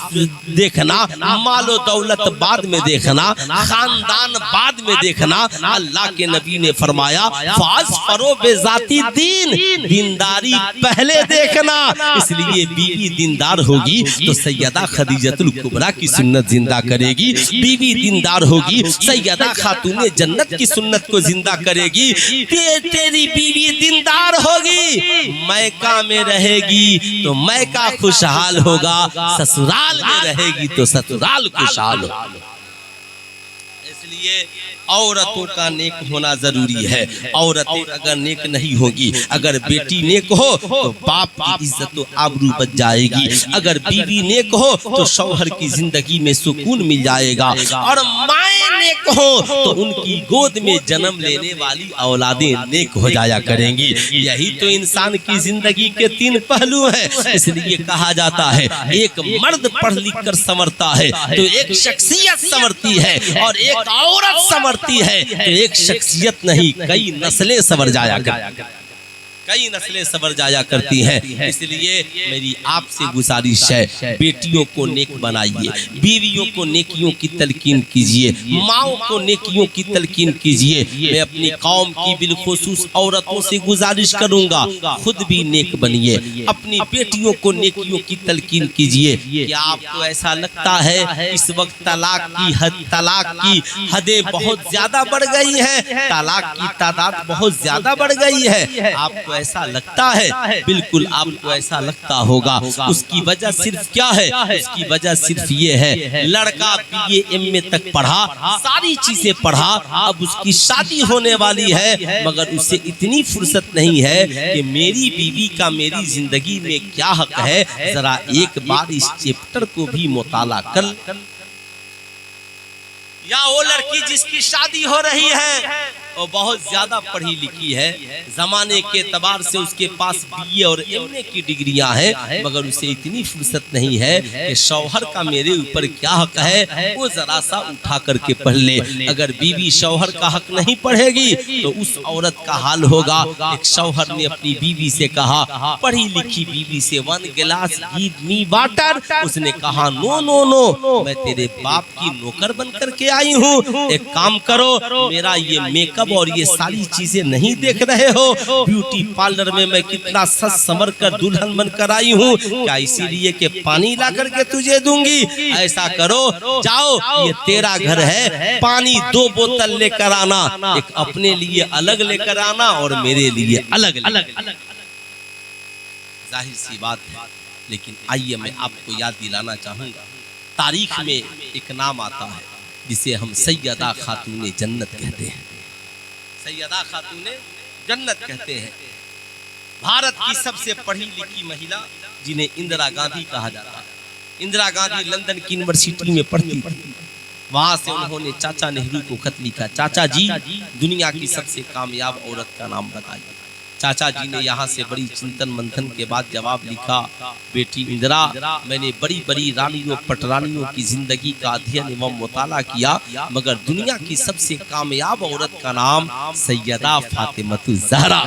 देखना मालो दौलत बाद में देखना, खानदान बाद में देखना। अल्लाह के नबी ने फरमाया फाज फरो बेजाती दीन, दीनदारी पहले देखना। इसलिए बीवी दीनदार होगी तो सैयदा खदीजतुल कुबरा की सुन्नत जिंदा करेगी, बीवी दीनदार होगी सैयदा खातूने जन्नत की सुन्नत को जिंदा करेगी। तेरी बीवी दीनदार होगी, मैका में रहेगी तो मैका खुशहाल होगा, ससुराल में रहेगी तो ससुराल खुशहाल होगा। इसलिए औरतों का नेक होना जरूरी है। औरतें अगर नेक नहीं होगी, अगर बेटी नेक हो तो बाप की इज्जत और आबरू बच जाएगी, अगर बीवी नेक हो तो शौहर की जिंदगी में सुकून मिल जाएगा, और माएँ नेक हो तो उनकी गोद में जन्म लेने वाली औलादें नेक हो जाया करेंगी। यही तो इंसान की जिंदगी के तीन पहलू हैं। इसलिए कहा जाता है एक मर्द पढ़ लिख कर संवरता है तो एक शख्सियत संवरती है, और एक औरत संवरती है तो एक शख्सियत नहीं कई नस्लें संवर जाया कई नस्लें संवर जाया करती हैं। इसलिए मेरी आपसे गुजारिश है, बेटियों को नेक बनाइए, बीवियों को नेकियों की तलकीन कीजिए, माओं को नेकियों की तलकीन कीजिए। मैं अपनी कौम की बिलखुसूस औरतों से गुजारिश करूंगा, खुद भी नेक बनिए, अपनी बेटियों को नेकियों की तलकीन कीजिए। क्या आपको ऐसा लगता है इस वक्त तलाक की हदें बहुत ज्यादा बढ़ गई है, तलाक की तादाद बहुत ज्यादा बढ़ गई है? आपको ऐसा लगता है? बिल्कुल आपको ऐसा लगता होगा। उसकी वजह सिर्फ क्या है? उसकी वजह सिर्फ ये है, लड़का BA MA तक पढ़ा, सारी चीजें पढ़ा, अब उसकी शादी होने वाली है, मगर उसे इतनी फुर्सत नहीं है कि मेरी बीवी का मेरी जिंदगी में क्या हक है, जरा एक बार इस चैप्टर को भी मुताला कर। या वो लड़की जिसकी शादी हो रही है वो बहुत ज्यादा पढ़ी लिखी है, जमाने के एतबार से उसके पास BA और MA की डिग्रियां हैं, मगर उसे इतनी फुर्सत नहीं है कि शौहर का मेरे ऊपर क्या हक है, वो जरा सा उठा करके पढ़ ले। अगर बीवी शौहर का हक नहीं पढ़ेगी तो उस औरत का हाल होगा। एक शौहर ने अपनी बीवी से कहा, पढ़ी लिखी बीवी से, 1 गिलास गिव मी वाटर। उसने कहा नो नो नो, मैं तेरे बाप की नौकर बन करके आई हूँ, एक काम करो, मेरा ये मेकअप और ये सारी चीजें नहीं देख रहे हो, ब्यूटी पार्लर में मैं कितना सज संवर कर दुल्हन बनकर आई हूँ, क्या इसीलिए कि पानी ला करके तुझे दूंगी? ऐसा करो, जाओ, ये तेरा घर है, पानी 2 बोतल लेकर आना, एक अपने लिए अलग लेकर आना और मेरे लिए अलग। जाहिर सी बात है, लेकिन आइए मैं आपको याद दिलाना चाहूंगा, तारीख में एक नाम आता है जिसे हम सैयदा खातूने जन्नत कहते हैं। सैयदा खातूने जन्नत कहते हैं। भारत की सबसे पढ़ी लिखी महिला जिन्हें इंदिरा गांधी कहा जाता है। इंदिरा गांधी लंदन की यूनिवर्सिटी में पढ़ती थी, वहां से उन्होंने चाचा नेहरू को खत लिखा, चाचा जी दुनिया की सबसे कामयाब औरत का नाम बताइए। चाचा जी ने यहाँ से बड़ी चिंतन मंथन के बाद जवाब लिखा, बेटी इंदिरा, मैंने बड़ी बड़ी रानियों पटरानियों की जिंदगी का अध्ययन एवं मुताला किया, मगर दुनिया की सबसे कामयाब औरत का नाम सैयदा फातिमा ज़हरा,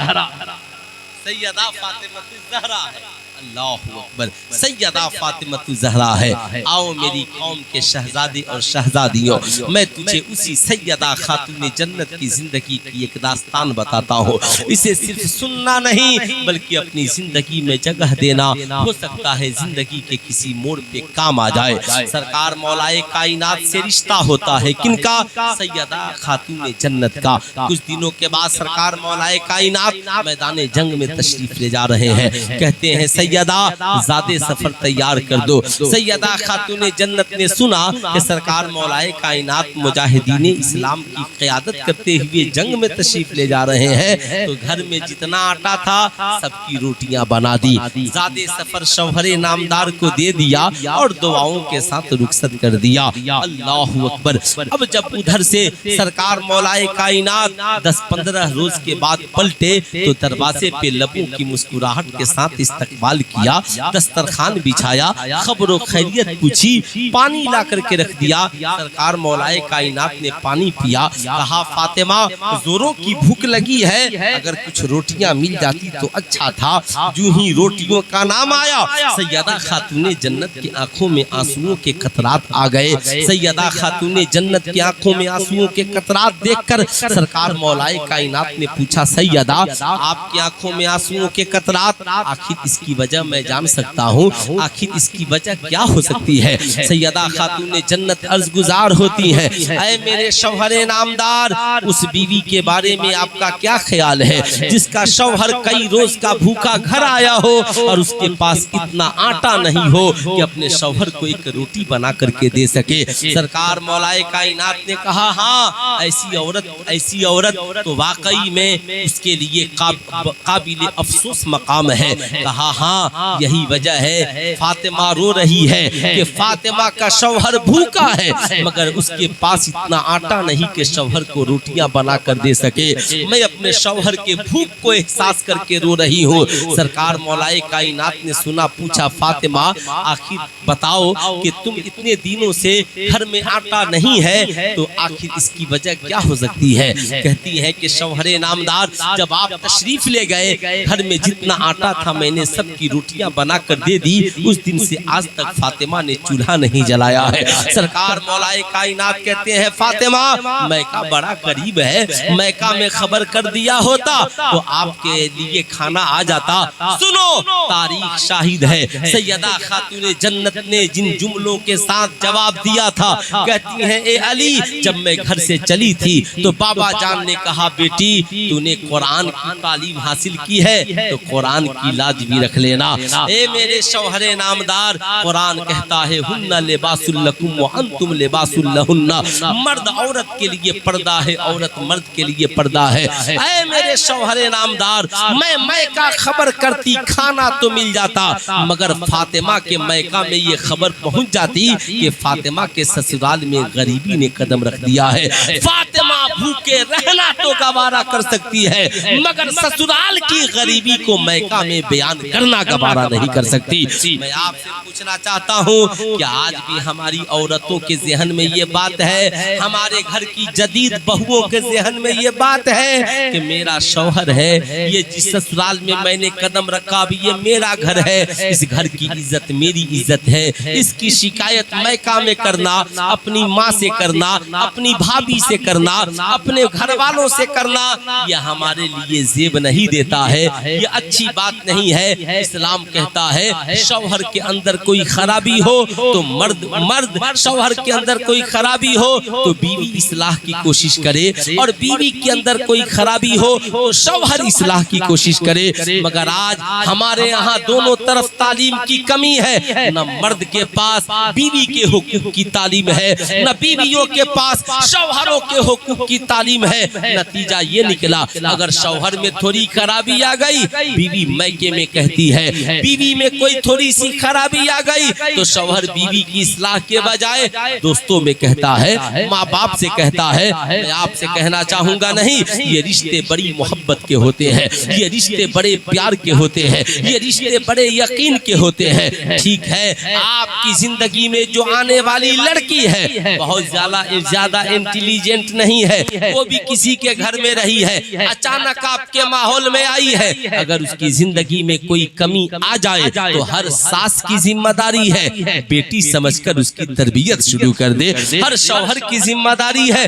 सैयदा फातिमा ज़हरा है। अल्लाहु अकबर। सैयदा फातिमा ज़हरा है। आओ मेरी कौम के शहजादे और शहजादियों, मैं तुझे उसी सैयदा खातून जन्नत की जिंदगी की एक दास्तान बताता हूँ। इसे सिर्फ सुनना नहीं बल्कि अपनी जिंदगी में जगह देना, हो सकता है जिंदगी के किसी मोड़ पे काम आ जाए। सरकार मौलाए कायनात से रिश्ता होता है किनका? सैयदा खातून जन्नत का। कुछ दिनों के बाद सरकार मौलाए कायनात मैदान जंग में तशरीफ ले जा रहे हैं। कहते हैं सैयदा ज़ादे सफर तैयार कर दो। सैयदा खातून जन्नत ने सुना कि सरकार मौलाए कायनात मुजाहिदीन इस्लाम की क़यादत करते हुए जंग में तशरीफ ले जा रहे हैं, तो घर में जितना आटा था सबकी रोटियां बना दी। ज़ादे सफर शौहरे नामदार को दे दिया और दुआओं के साथ रुखसत कर दिया। अल्लाहु अकबर। अब जब उधर से सरकार मौलाए कायनात 10-15 रोज के बाद पलटे तो दरवाजे पे लबों की मुस्कुराहट के साथ इस्तकबाल किया, दस्तरखान बिछाया, खबरों खैरियत पूछी, पानी ला करके रख दिया। सरकार मौलाए कायनात ने पानी पिया, कहा फातिमा जोरों की भूख लगी है, अगर कुछ रोटियां मिल जाती तो अच्छा था। जो ही रोटियों का नाम आया सैयदा खातून जन्नत की आंखों में आंसुओं के कतरात आ गए। सैयदा खातून जन्नत की आंखों में आंसुओं के कतरात देखकर सरकार मौलाए कायनात ने पूछा सैयदा आपकी आंखों में आंसुओं के कतरात, आखिर इसकी वजह मैं जान सकता हूँ, आखिर इसकी वजह क्या हो सकती है? सैयदा खातून जन्नत अर्ज गुजार होती है, ऐ मेरे शौहरे नामदार, उस बीवी के बारे में आपका क्या ख्याल है जिसका शौहर कई रोज का भूखा घर आया हो और उसके पास इतना आटा नहीं हो कि अपने शौहर को एक रोटी बना करके दे सके? सरकार मौलाए कायनात ने कहा हाँ, ऐसी औरत तो वाकई में उसके लिए काबिल अफसोस मकाम है। कहा हाँ, यही वजह है फातिमा रो रही है कि फातिमा का शौहर भूखा है मगर उसके पास इतना आटा नहीं कि शौहर को रोटियां बना कर दे सके। मैं अपने शौहर के भूख को एहसास करके रो रही हूँ। सरकार मौलाए कायनात ने सुना, पूछा फातिमा आखिर बताओ कि तुम इतने दिनों से घर में आटा नहीं है तो आखिर इसकी वजह क्या हो सकती है? कहती है कि शौहरे नामदार जब आप तशरीफ ले गए घर में जितना आटा था मैंने सबकी रोटियां बना कर दे दी, उस दिन से आज तक फातिमा ने चूल्हा नहीं जलाया है। सरकार मौलाए कायनात कहते हैं फातिमा मैका बड़ा करीब है, मैका में खबर कर दिया होता तो आपके लिए खाना आ जाता। सुनो तारीख शाहिद है, सैयदा खातून जन्नत ने जिन जुमलों के साथ जवाब दिया था, कहती है ए अली जब मैं घर से चली थी तो बाबा जान ने कहा बेटी तूने कुरान की तालीम हासिल की है तो कुरान की लाज भी रख लेना। ए मेरे शौहरे नामदार, कुरान कहता है हुन्ना लिबासुल लकुम व अंतुम लिबासुल लहुन्ना, मर्द औरत के लिए पर्दा है, औरत मर्द के लिए पर्दा है। ऐ मेरे शौहरे नामदार, मैं मैका खबर करती खाना तो मिल जाता मगर फातिमा के मैका में ये खबर पहुंच जाती कि फातिमा के ससुराल में गरीबी ने कदम रख दिया है। फातिमा भूखे रहना तो गवारा कर सकती है मगर ससुराल की गरीबी को मैका में बयान करना गवारा नहीं कर सकती। मैं आपसे पूछना चाहता हूँ कि आज भी हमारी औरतों के ज़हन में ये बात है, हमारे घर की जदीद बहुओं के ज़हन में ये बात है कि मेरा शौहर है, ये जिस ससुराल में मैंने कदम रखा भी ये मेरा घर है, इस घर की इज्जत मेरी इज्जत है, इसकी शिकायत मैका में करना, अपनी माँ से करना, अपनी भाभी से करना, अपने घर वालों से करना, यह हमारे लिए जेब नहीं देता है, ये अच्छी बात नहीं है। इस्लाम कहता है शौहर के अंदर कोई खराबी हो तो मर्द शौहर के अंदर कोई खराबी हो तो बीवी इस्लाह की कोशिश करे और बीवी के अंदर कोई खराबी हो तो शौहर इस्लाह की कोशिश करे। मगर आज हमारे यहाँ दोनों तरफ तालीम की कमी है, न मर्द के पास बीवी के हुकूक की तालीम है, न बीवियों के पास शौहरों के हुकूक की तालीम है। नतीजा ये निकला अगर शौहर में थोड़ी खराबी आ गई बीवी मैके में कहती है, बीवी में कोई थोड़ी सी खराबी आ गई तो शौहर बीवी की इस्लाह के बजाय दोस्तों में कहता है, माँ बाप से कहता है। मैं आपसे कहना चाहूंगा नहीं, ये रिश्ते बड़ी मोहब्बत के होते हैं, ये रिश्ते बड़े प्यार के होते हैं, ये रिश्ते बड़े यकीन के होते हैं। ठीक है आपकी जिंदगी में जो आने वाली लड़की है बहुत ज्यादा इंटेलिजेंट नहीं है, वो भी किसी के घर में रही है, अचानक आपके माहौल में आई है, अगर उसकी जिंदगी में कोई कमी आ जाए तो हर सास की जिम्मेदारी है बेटी समझकर उसकी तरबियत शुरू कर दे। हर शौहर की जिम्मेदारी है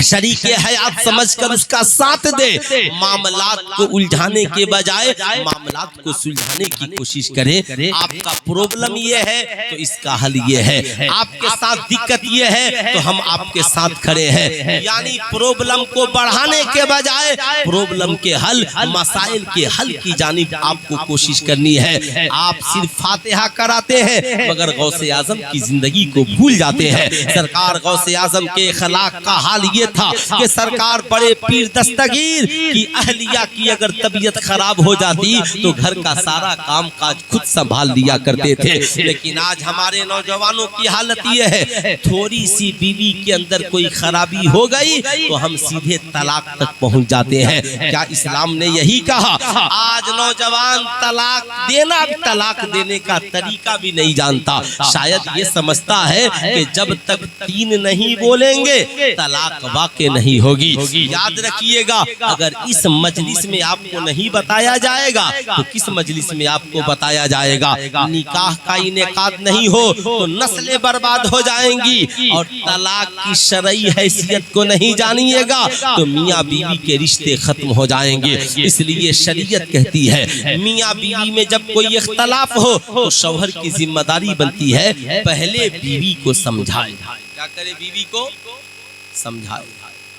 शरीके हयात समझकर उसका साथ दे। मामलात को उलझाने के बजाय मामलात को सुलझाने की कोशिश करे। आपका प्रॉब्लम ये है तो इसका हल ये है, आपके साथ दिक्कत ये है तो हम आपके साथ खड़े हैं। यानी प्रॉब्लम को बढ़ाने के बजाय प्रॉब्लम के हल, मसाइल के हल की जानिब आपको कोशिश करनी है। आप सिर्फ फातिहा कराते हैं मगर गौसे आजम की जिंदगी को भूल जाते हैं। सरकार गौसे आजम के अखलाक का हाल ये था कि सरकार बड़े पीर दस्तगीर की अहलिया की अगर तबीयत खराब हो जाती तो घर का सारा काम काज खुद संभाल लिया करते थे। लेकिन आज हमारे नौजवानों की हालत ये है, थोड़ी सी बीवी के अंदर कोई खराबी हो गई तो हम सीधे तलाक तक पहुंच जाते हैं। क्या इस्लाम ने यही कहा? आज नौजवान तलाक देने का तरीका भी नहीं जानता। शायद ये समझता है कि जब तक तीन नहीं बोलेंगे तलाक वाक़ई नहीं होगी। याद रखिएगा, अगर इस मजलिस में आपको नहीं बताया जाएगा तो किस मजलिस में आपको बताया जाएगा? निकाह का इनेकाद नहीं हो तो नस्लें बर्बाद हो जाएंगी। और तलाक की शरई हैसियत को नहीं जानिएगा तो मियाँ बीवी के रिश्ते खत्म हो जाएंगे। इसलिए शरीयत कहती है मियाँ बीवी में जब कोई इख्तलाफ हो तो शौहर की जिम्मेदारी बनती है पहले बीवी को समझाए। क्या करे? बीवी को समझाए।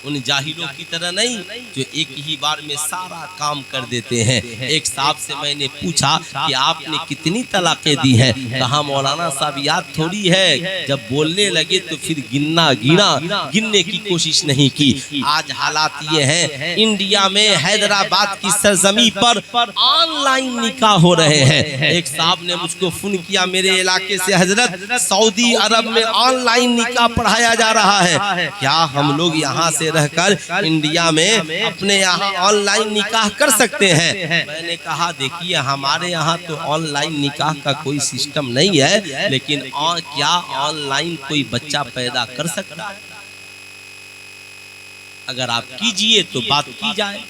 उन जाहिलों की तरह नहीं जो एक ही बार में सारा काम कर देते हैं। एक साहब से मैंने पूछा कि आपने कितनी तलाक़ें दी हैं? कहा मौलाना साहब याद थोड़ी है, जब बोलने लगे तो फिर गिनने की कोशिश नहीं की। आज हालात ये हैं, इंडिया में हैदराबाद की सरजमी पर ऑनलाइन निकाह हो रहे हैं। एक साहब ने मुझको फोन किया मेरे इलाके से, हजरत सऊदी अरब में ऑनलाइन निकाह पढ़ाया जा रहा है, क्या हम लोग यहाँ से रहकर इंडिया में अपने यहाँ ऑनलाइन निकाह कर सकते हैं? मैंने कहा देखिए हमारे यहाँ तो ऑनलाइन निकाह का कोई सिस्टम नहीं है, लेकिन क्या ऑनलाइन कोई बच्चा पैदा कर सकता है? अगर आप कीजिए तो बात की जाए।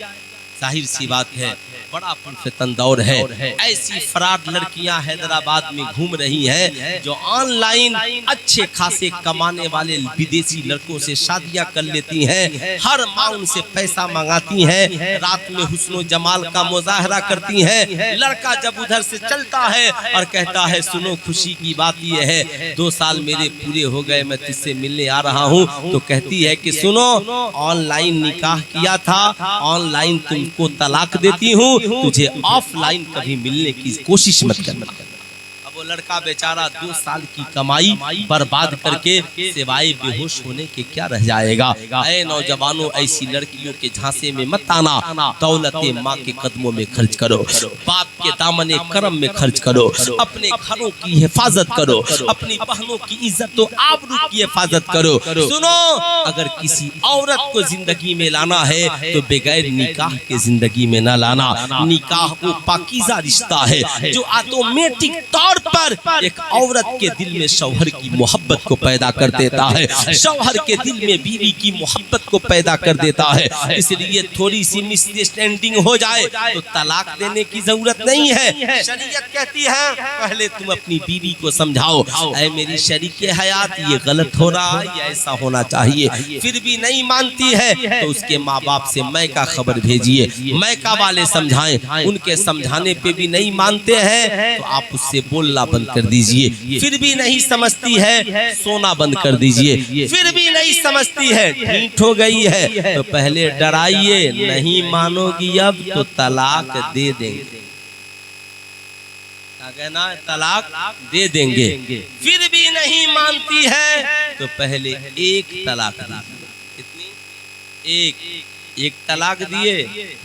जाहिर सी बात है बड़ा पुरफितन दौर है। ऐसी फराड लड़कियां हैदराबाद में घूम रही हैं जो ऑनलाइन अच्छे खासे कमाने वाले विदेशी लड़कों से शादियां कर लेती हैं। हर माह उनसे पैसा मंगाती हैं, रात में हुस्नो जमाल का मुजाहरा करती हैं। लड़का जब उधर से चलता है और कहता है सुनो खुशी की बात यह है 2 साल मेरे पूरे हो गए, मैं तुझसे मिलने आ रहा हूँ, तो कहती है कि सुनो ऑनलाइन निकाह किया था, ऑनलाइन तुमको तलाक देती हूँ, तुझे ऑफलाइन कभी मिलने की कोशिश मत करना। अब वो लड़का बेचारा 2 साल की कमाई बर्बाद करके सिवाय बेहोश होने के क्या रह जाएगा? ऐ नौजवानों, ऐसी लड़कियों के झांसे में मत आना। दौलते माँ के कदमों में खर्च करो, बाप के दामने करम में खर्च करो, अपने घरों की हिफाजत करो, अपनी बहनों की इज्जत और आबरू की हिफाजत करो। सुनो, अगर किसी औरत को जिंदगी में लाना है तो बगैर निकाह के जिंदगी में न लाना। निकाह वो पाकीज़ा रिश्ता है जो ऑटोमेटिक तौर पर एक औरत के दिल में शौहर की मोहब्बत को पैदा कर देता है, शौहर के दिल में बीवी की मोहब्बत को पैदा कर देता है। इसलिए थोड़ी सी मिसअंडरस्टैंडिंग हो जाए तो तलाक देने की जरूरत नहीं है। शरीयत कहती है पहले तुम अपनी बीवी को समझाओ, ऐ मेरी शरीके हयात ये गलत हो रहा है, ये ऐसा होना चाहिए। फिर भी नहीं मानती है तो उसके माँ बाप से मैका खबर भेजिए, मैका वाले समझाएं। उनके समझाने पे भी नहीं मानते हैं तो आप उससे बोलना बंद कर दीजिए। फिर भी नहीं समझती है सोना बंद कर दीजिए। फिर भी नहीं समझती है, ढीठ हो गई है तो पहले डराइए, नहीं मानोगी अब तो तलाक दे देंगे। क्या कहना है? तलाक दे देंगे। फिर भी नहीं मानती है तो पहले एक तलाक दीजिए। कितनी? एक तलाक दिए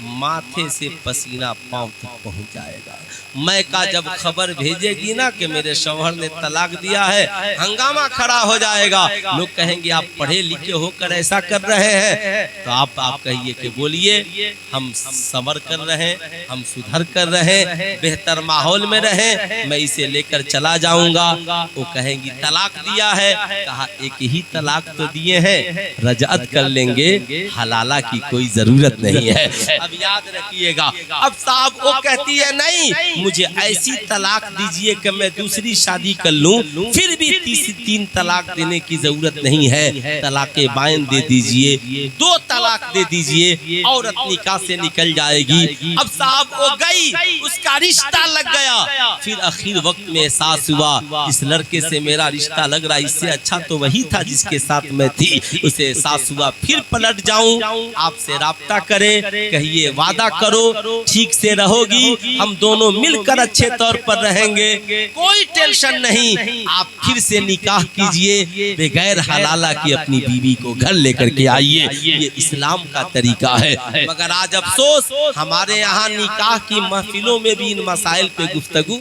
माथे से पसीना पांव तक पहुंच जाएगा। मैं का जब खबर भेजेगी ना कि मेरे शौहर ने तलाक दिया है, हंगामा खड़ा हो जाएगा। लोग कहेंगे आप पढ़े लिखे होकर ऐसा कर रहे हैं। तो आप कहिए कि बोलिए हम सबर कर रहे हैं, हम सुधर कर रहे हैं, बेहतर माहौल में रहे, मैं इसे लेकर चला जाऊंगा। वो कहेंगी तलाक दिया है, कहा एक ही तलाक तो दिए हैं, रजअत कर लेंगे, हलाला की कोई जरूरत नहीं है। अब याद रखिएगा। अब साहब वो कहती है नहीं, मुझे ऐसी तलाक दीजिए कि मैं दूसरी शादी कर लूं, फिर भी 3 तलाक देने की जरूरत नहीं है, तलाक़े बाइन दे दीजिए, 2 तलाक दे दीजिए, औरत निकाह से निकल जाएगी। अब साहब वो गई, उसका रिश्ता लग गया, फिर आखिर वक्त में एहसास हुआ इस लड़के से मेरा रिश्ता लग रहा, इससे अच्छा तो वही था जिसके साथ मैं थी। उसे एहसास हुआ फिर पलट जाऊं, आपसे राब्ता करे, कहिए वादा करो ठीक से रहोगी, हम दोनों मिलकर अच्छे तौर पर रहेंगे, कोई टेंशन नहीं, आप फिर से निकाह कीजिए, बगैर हलाला की अपनी बीवी को घर लेकर के आइए। ये इस्लाम का तरीका है। मगर आज अफसोस हमारे यहाँ निकाह की महफिलों में भी इन मसाइल पे गुफ्तगू।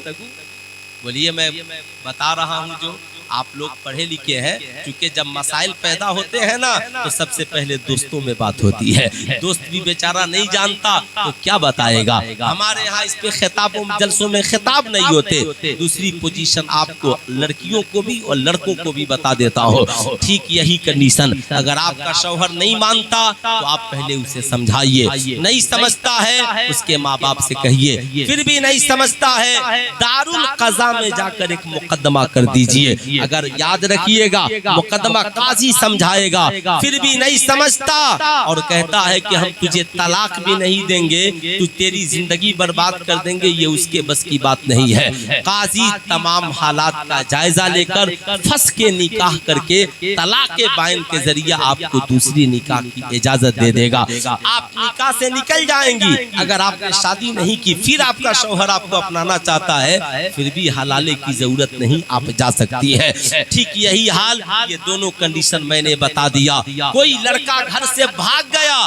बोलिए मैं बता रहा हूँ जो आप लोग पढ़े लिखे हैं, क्योंकि जब मसाइल पैदा होते हैं ना तो सबसे पहले दोस्तों में बात होती है। दोस्त भी बेचारा नहीं जानता तो क्या बताएगा। हमारे यहाँ इस पे खिताबों जलसों में खिताब नहीं होते। दूसरी पोजीशन आपको लड़कियों को भी और लड़कों को भी बता देता हो, ठीक यही कंडीशन। अगर आपका शौहर नहीं मानता तो आप पहले उसे समझाइए, नहीं समझता है उसके माँ बाप से कहिए, फिर भी नहीं समझता है दारुल कज़ा में जाकर एक मुकदमा कर दीजिए। अगर याद रखिएगा मुकदमा काजी समझाएगा, फिर भी नहीं समझता और कहता है कि हम तुझे तलाक भी नहीं देंगे, तू तेरी जिंदगी बर्बाद कर देंगे, ये उसके बस की बात नहीं है। काजी तमाम हालात का जायजा लेकर फंस के निकाह करके तलाक बाइन के जरिए आपको दूसरी निकाह की इजाजत दे देगा। आप निकाह से निकल जाएंगी। अगर आपने शादी नहीं की, फिर आपका शौहर आपको अपनाना चाहता है, फिर भी हलाले की जरूरत नहीं, आप जा सकती है। ठीक यही हाल, ये दोनों कंडीशन मैंने बता दिया। कोई लड़का घर से भाग गया,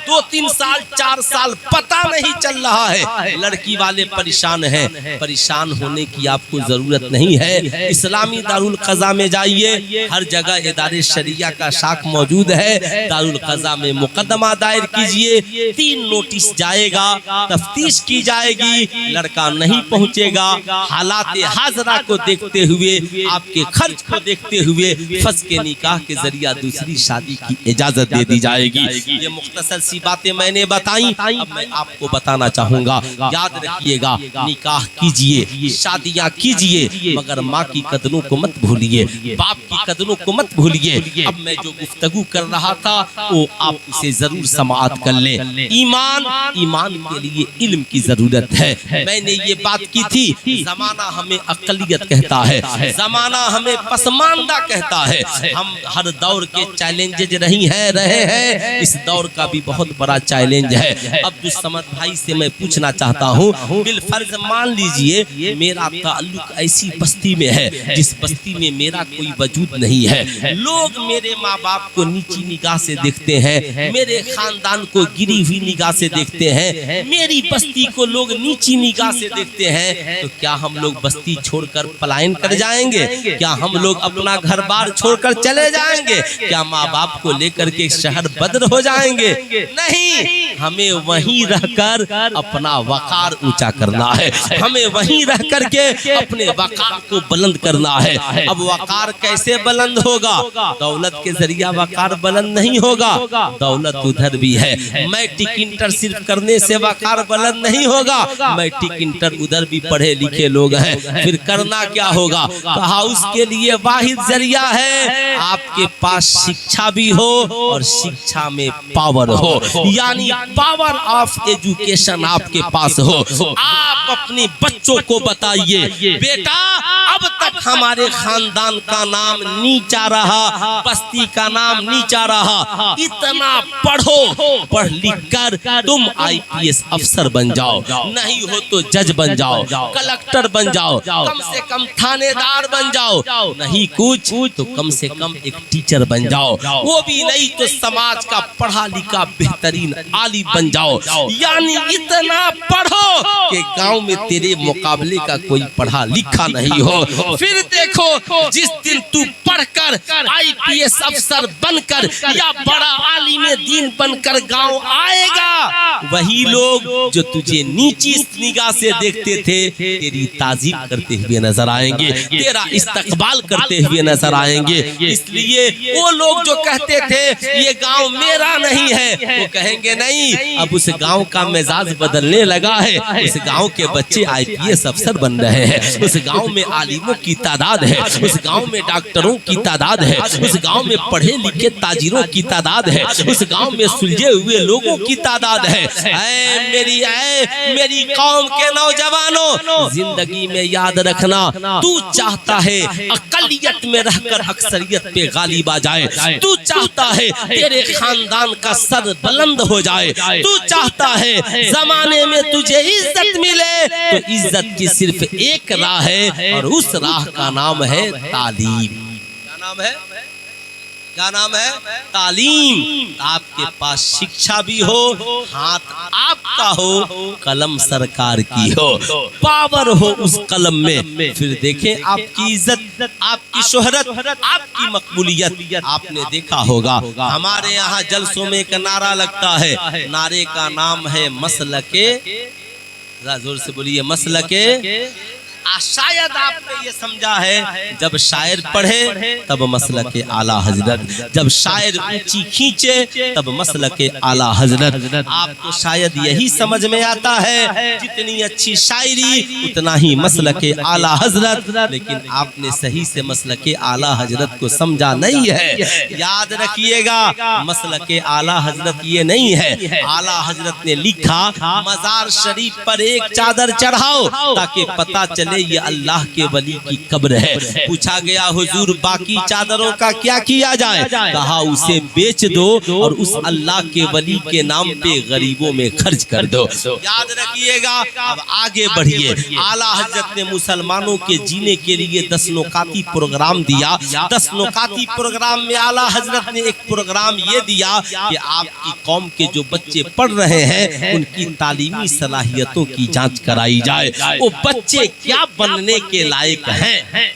2-3 साल 4 साल पता नहीं चल रहा है, लड़की वाले परेशान हैं। परेशान होने की आपको जरूरत नहीं है। इस्लामी दारुल क़ज़ा में जाइए, हर जगह इदारे शरिया का शाख मौजूद है। दारुल क़ज़ा में मुकदमा दायर कीजिए, 3 नोटिस जाएगा, तफ्तीश की जाएगी, लड़का नहीं पहुंचेगा, हालात हाजरा को देखते हुए, आपके खर्च को देखते हुए फंस के निकाह के जरिया दूसरी शादी की इजाजत दे दी जाएगी। ये मुख्तसर सी बातें मैंने बताई, अब मैं आपको बताना चाहूंगा। याद रखिएगा, निकाह कीजिए, शादियां कीजिए, मगर माँ की कदरों को मत भूलिए, बाप की कदरों को मत भूलिए। अब मैं जो गुफ्तगू कर रहा था वो आप उसे जरूर समाअत कर ले। ईमान के लिए इल्म की जरूरत है। मैंने ये बात की थी, जमाना हमें अक़लियत कहता है, जमाना हमें पसमानदा कहता है। हम हर दौर के चैलेंजेज रहे हैं, इस दौर का भी बहुत बड़ा चैलेंज है। अब जो समझ भाई से मैं पूछना चाहता हूँ, बिलफर्ज मान लीजिए मेरा ताल्लुक ऐसी बस्ती में है जिस बस्ती में मेरा कोई वजूद नहीं है। लोग मेरे माँ बाप को नीची निगाह से देखते हैं, मेरे खानदान को गिरी हुई निगाह से देखते हैं, मेरी बस्ती को लोग नीची निगाह से देखते हैं। तो क्या हम लोग बस्ती छोड़कर पलायन कर जाएंगे? क्या हम लोग अपना घर बार छोड़कर चले जाएंगे? क्या माँ बाप को लेकर के शहर बदर हो जाएंगे? नहीं, हमें वहीं रहकर अपना वकार ऊंचा करना है, हमें वहीं रह करके अपने वकार को बुलंद करना है। अब वकार कैसे बुलंद होगा? दौलत के जरिया वकार बुलंद नहीं होगा, दौलत उधर भी है। मैट्रिक इंटर सिर्फ करने से वकार बुलंद नहीं होगा, मैट्रिक इंटर उधर भी पढ़े लिखे लोग हैं। फिर करना क्या होगा? कहा उसके लिए वाहिद जरिया है आपके पास शिक्षा भी हो और शिक्षा में पावर हो, यानी पावर ऑफ एजुकेशन आपके पास हो। आप अपने बच्चों को बताइए, बेटा अब तक हमारे खानदान का नाम नीचा रहा, बस्ती का नाम नीचा रहा। इतना पढ़ो, पढ़ लिख कर तुम IPS अफसर बन जाओ, नहीं हो तो जज बन जाओ, कलेक्टर बन जाओ, कम से कम थानेदार बन जाओ, नहीं कुछ तो कम से कम एक टीचर बन जाओ, वो भी नहीं तो समाज का पढ़ा लिखा बेहतरीन आलिम बन जाओ। यानी इतना पढ़ो कि गांव में तेरे मुकाबले का कोई पढ़ा लिखा नहीं हो। फिर देखो जिस दिन तू पढ़कर IPS अफसर बनकर या बड़ा आलिम दीन बनकर गांव आएगा, वही लोग जो तुझे नीची निगाह से देखते थे तेरी ताजीब करते हुए नजर आएंगे, तेरा इस्तकबाल करते हुए नजर आएंगे। इसलिए वो लोग जो कहते थे ये गांव मेरा नहीं है, वो कहेंगे नहीं, अब उस गांव का मिजाज बदलने लगा है। उस गांव के बच्चे IPS अफसर बन रहे हैं, उस गांव में आलिमों की तादाद है, उस गांव में डॉक्टरों की तादाद है, उस गांव में पढ़े लिखे ताजिरों की तादाद है, उस गांव में सुलझे हुए लोगों की तादाद है। मेरी कौम के नौजवानों, जिंदगी में याद रखना, तू चाहता है अकलियत में रहकर अक्सरियत पे गालिब आ जाए, तू चाहता है तेरे खानदान का सर बुलंद हो जाए, तू चाहता है जमाने में तुझे इज्जत मिले, तो इज्जत की सिर्फ एक राह है और उस राह का नाम है तालीम। क्या नाम है? क्या नाम है? तालीम। आपके पास शिक्षा भी हो, हाथ आपका हो, कलम सरकार की हो, पावर हो उस कलम में, फिर देखें आपकी इज्जत, आपकी शोहरत, आपकी मकबूलियत। आपने देखा होगा हमारे यहाँ जलसों में एक नारा लगता है, नारे का नाम है मसलके, जोर से बोलिए, मसलके। शायद आपने ये समझा है जब शायर पढ़े तब मसलके आला हजरत, जब शायर ऊंची खींचे तब मसलके आला हजरत। आपको शायद यही समझ में आता है जितनी अच्छी शायरी उतना ही मसलके आला हजरत, लेकिन आपने सही से मसलके आला हजरत को समझा नहीं है। याद रखिएगा मसलके आला हजरत ये नहीं है। आला हजरत ने लिखा मजार शरीफ पर एक चादर चढ़ाओ ताकि पता चले ये अल्लाह के वली की कब्र है। पूछा गया हुजूर बाकी चादरों का क्या किया जाए? कहा उसे बेच दो और उस अल्लाह के वली के नाम पे गरीबों में खर्च कर दो। याद रखिएगा। अब आगे बढ़िए। आला हजरत ने मुसलमानों के जीने के लिए 10 नुकाती प्रोग्राम दिया। 10 नुकाती प्रोग्राम में आला हजरत ने एक प्रोग्राम ये दिया कि आपकी कौम के जो बच्चे पढ़ रहे हैं उनकी तालीमी सलाहियतों की जांच कराई जाए। वो बच्चे क्या बनने के लायक हैं।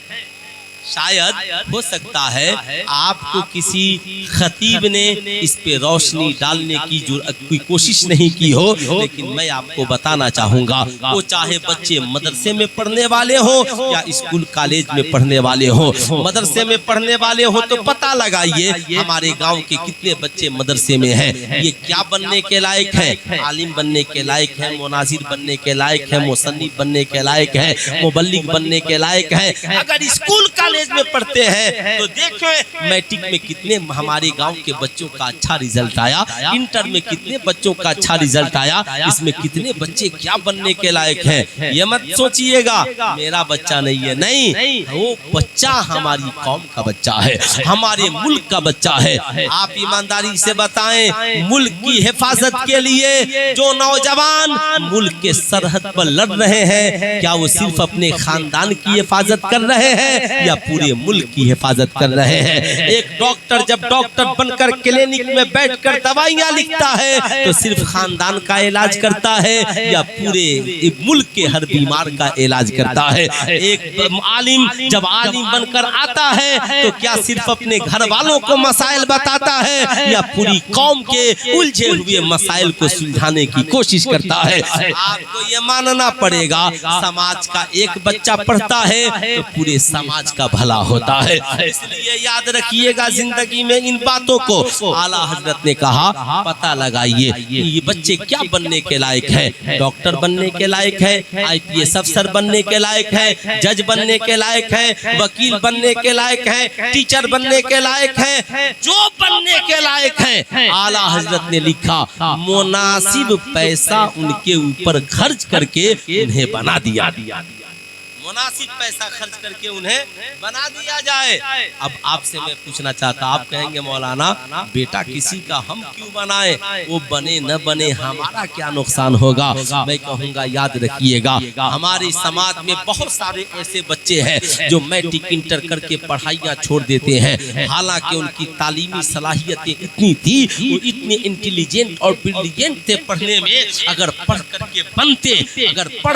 शायद हो सकता है आपको किसी खतीब ने इस पे रोशनी डालने की कोई कोशिश नहीं की हो, लेकिन मैं आपको बताना चाहूंगा वो चाहे बच्चे मदरसे में पढ़ने वाले हो या स्कूल कॉलेज में पढ़ने वाले हो। मदरसे में पढ़ने वाले हो तो पता लगाइए हमारे गांव के कितने बच्चे मदरसे में हैं। ये क्या बनने के लायक है? आलिम बनने के लायक है, मुनाजिर बनने के लायक है, मुसन्निफ बनने के लायक है, मुबल्लिग बनने के लायक है। अगर स्कूल कॉलेज में पढ़ते हैं तो देखो मैट्रिक में कितने हमारे गांव के बच्चों का अच्छा रिजल्ट आया, इंटर में कितने बच्चों का अच्छा रिजल्ट आया, इसमें कितने बच्चे क्या बनने के लायक हैं। ये मत सोचिएगा मेरा बच्चा नहीं है, नहीं, वो बच्चा हमारी कौम का बच्चा है, हमारे मुल्क का बच्चा है। आप ईमानदारी से बताएं मुल्क की हिफाजत के लिए जो नौजवान मुल्क के सरहद पर लड़ रहे हैं, क्या वो सिर्फ अपने खानदान की हिफाजत कर रहे हैं या पूरे मुल्क की हिफाजत कर रहे हैं? एक डॉक्टर जब डॉक्टर बनकर क्लिनिक में बैठकर दवाइयां लिखता है तो सिर्फ खानदान का इलाज करता है या पूरे मुल्क के हर बीमार का इलाज करता है? एक आलिम जब आलिम बनकर आता है तो क्या सिर्फ अपने घर वालों को मसाइल बताता है या पूरी कौम के उलझे हुए मसाइल को सुलझाने की कोशिश करता है? आपको ये मानना पड़ेगा समाज का एक बच्चा पढ़ता है तो पूरे समाज का भला होता है। इसलिए याद रखिएगा जिंदगी में इन बातों को। आला हजरत ने कहा पता लगाइए ये बच्चे क्या बनने के लायक है। डॉक्टर बनने के लायक है, IPS अफसर बनने के लायक है, जज बनने के लायक है, वकील बनने के लायक है, टीचर बनने के लायक है, जो बनने के लायक है। आला हजरत ने लिखा मुनासिब पैसा उनके ऊपर खर्च करके उन्हें बना दिया। मुनासिब पैसा खर्च करके उन्हें बना दिया जाए। अब आपसे मैं पूछना चाहता, आप कहेंगे मौलाना बेटा किसी का हम क्यों बनाए, वो बने न बने हमारा क्या नुकसान होगा। मैं कहूँगा याद रखिएगा, हमारे समाज में बहुत सारे ऐसे बच्चे हैं जो मैट्रिक इंटर करके पढ़ाइयाँ छोड़ देते हैं, हालांकि उनकी तालीमी सलाहियतें इतनी थी, वो इतने इंटेलिजेंट और ब्रिलियंट थे पढ़ने में, अगर पढ़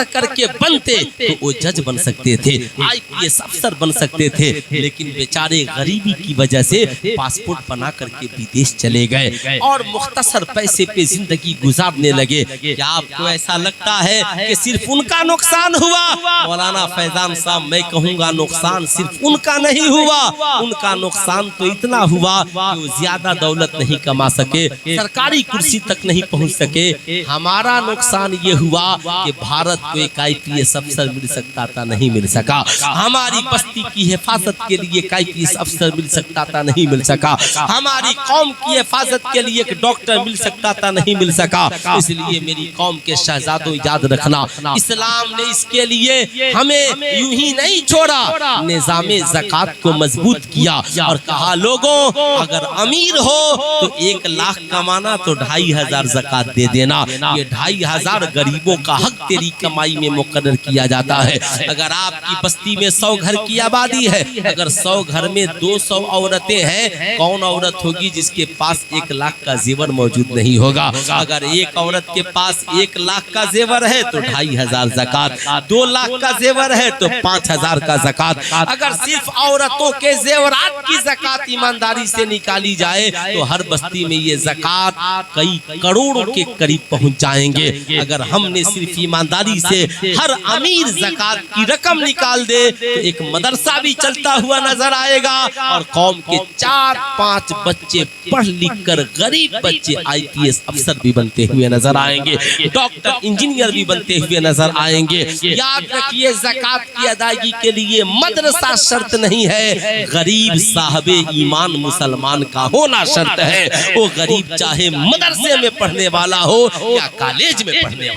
करके बनते तो वो जज बन सकते थे, IPS अफसर बन सकते थे, लेकिन बेचारे गरीबी की वजह से पासपोर्ट बना करके विदेश चले गए और मुख्तसर पैसे पे जिंदगी गुजारने लगे। क्या आपको ऐसा लगता है कि सिर्फ उनका नुकसान हुआ? मौलाना फैजान साहब, मैं कहूँगा नुकसान सिर्फ उनका नहीं हुआ, उनका नुकसान तो इतना हुआ कि वो ज्यादा दौलत नहीं कमा सके, सरकारी कुर्सी तक नहीं पहुँच सके। हमारा नुकसान ये हुआ कि भारत को एक IPS अफसर मिल सकता था, नहीं मिल सका। हमारी बस्ती की हिफाजत के लिए एक IPS अफसर मिल सकता था, नहीं मिल सका। हमारी कौम की हिफाजत के लिए एक डॉक्टर मिल सकता था, नहीं मिल सका। इसलिए मेरी कौम के शहजादों याद रखना, इस्लाम ने इसके लिए हमें यूं ही नहीं छोड़ा, निजामे ज़कात को मजबूत किया और कहा लोगों अगर अमीर हो तो 1 लाख कमाना तो 2500 ज़कात दे देना, ये 2500 गरीबों का हक तेरी कमाई में मुकर्रर किया जाता है। अगर आपकी बस्ती में 100 घर की आबादी है, अगर 100 घर में 200 औरतें हैं, कौन औरत होगी जिसके पास 1 लाख का जेवर मौजूद नहीं होगा? अगर एक औरत के पास 1 लाख का जेवर है तो 2500 ज़कात, 2 लाख का जेवर है तो 5000 का ज़कात। अगर सिर्फ औरतों के जेवरात की ज़कात ईमानदारी से निकाली जाए तो हर बस्ती में ये ज़कात कई करोड़ों के करीब पहुंच जाएंगे। अगर हमने सिर्फ ईमानदारी से हर अमीर ज़कात की रकम निकाल दे तो एक मदरसा भी चलता हुआ नजर आएगा और कौम के 4-5 बच्चे पढ़ लिख कर गरीब बच्चे IPS अफसर भी बनते हुए नजर आएंगे, डॉक्टर इंजीनियर भी बनते हुए नजर आएंगे। याद रखिए, ज़कात की अदायगी के लिए मदरसा शर्त नहीं है, गरीब साहबे ईमान मुसलमान का होना शर्त है। वो गरीब चाहे मदरसे में पढ़ने वाला हो या कॉलेज में पढ़ने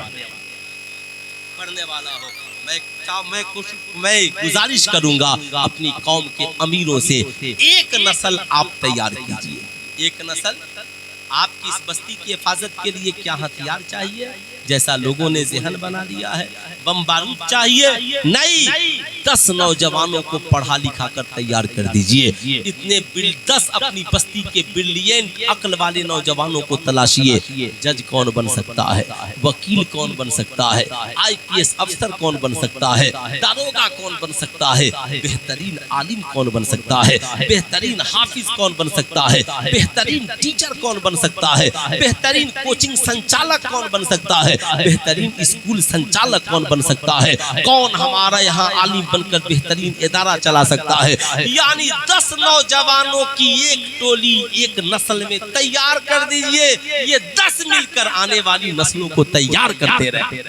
वाला हो। मैं गुजारिश करूंगा अपनी कौम के अमीरों से, एक नस्ल आप तैयार कीजिए, एक नस्ल। आपकी इस बस्ती की हिफाजत के लिए क्या हथियार चाहिए? जैसा लोगों ने ज़हन बना लिया है, बम बारूद चाहिए? नहीं, 10 नौजवानों को पढ़ा लिखा कर तैयार कर दीजिए। इतने 10 अपनी बस्ती के ब्रिलियंट अक्ल वाले नौजवानों को तलाशिए। जज कौन बन सकता है, वकील कौन बन सकता है, IPS अफसर कौन बन सकता है, दारोगा कौन बन सकता है, बेहतरीन आलिम कौन बन सकता है, बेहतरीन हाफिज कौन बन सकता है, बेहतरीन टीचर कौन बन सकता है, बेहतरीन कोचिंग संचालक कौन बन सकता है, बेहतरीन स्कूल संचालक कौन बन सकता है, कौन हमारा यहाँ आलिम बनकर बेहतरीन इदारा चला सकता है। यानी 10 नौजवानों की एक टोली एक नस्ल में तैयार कर दीजिए, ये 10 मिलकर आने वाली नस्लों को तैयार करते रहे।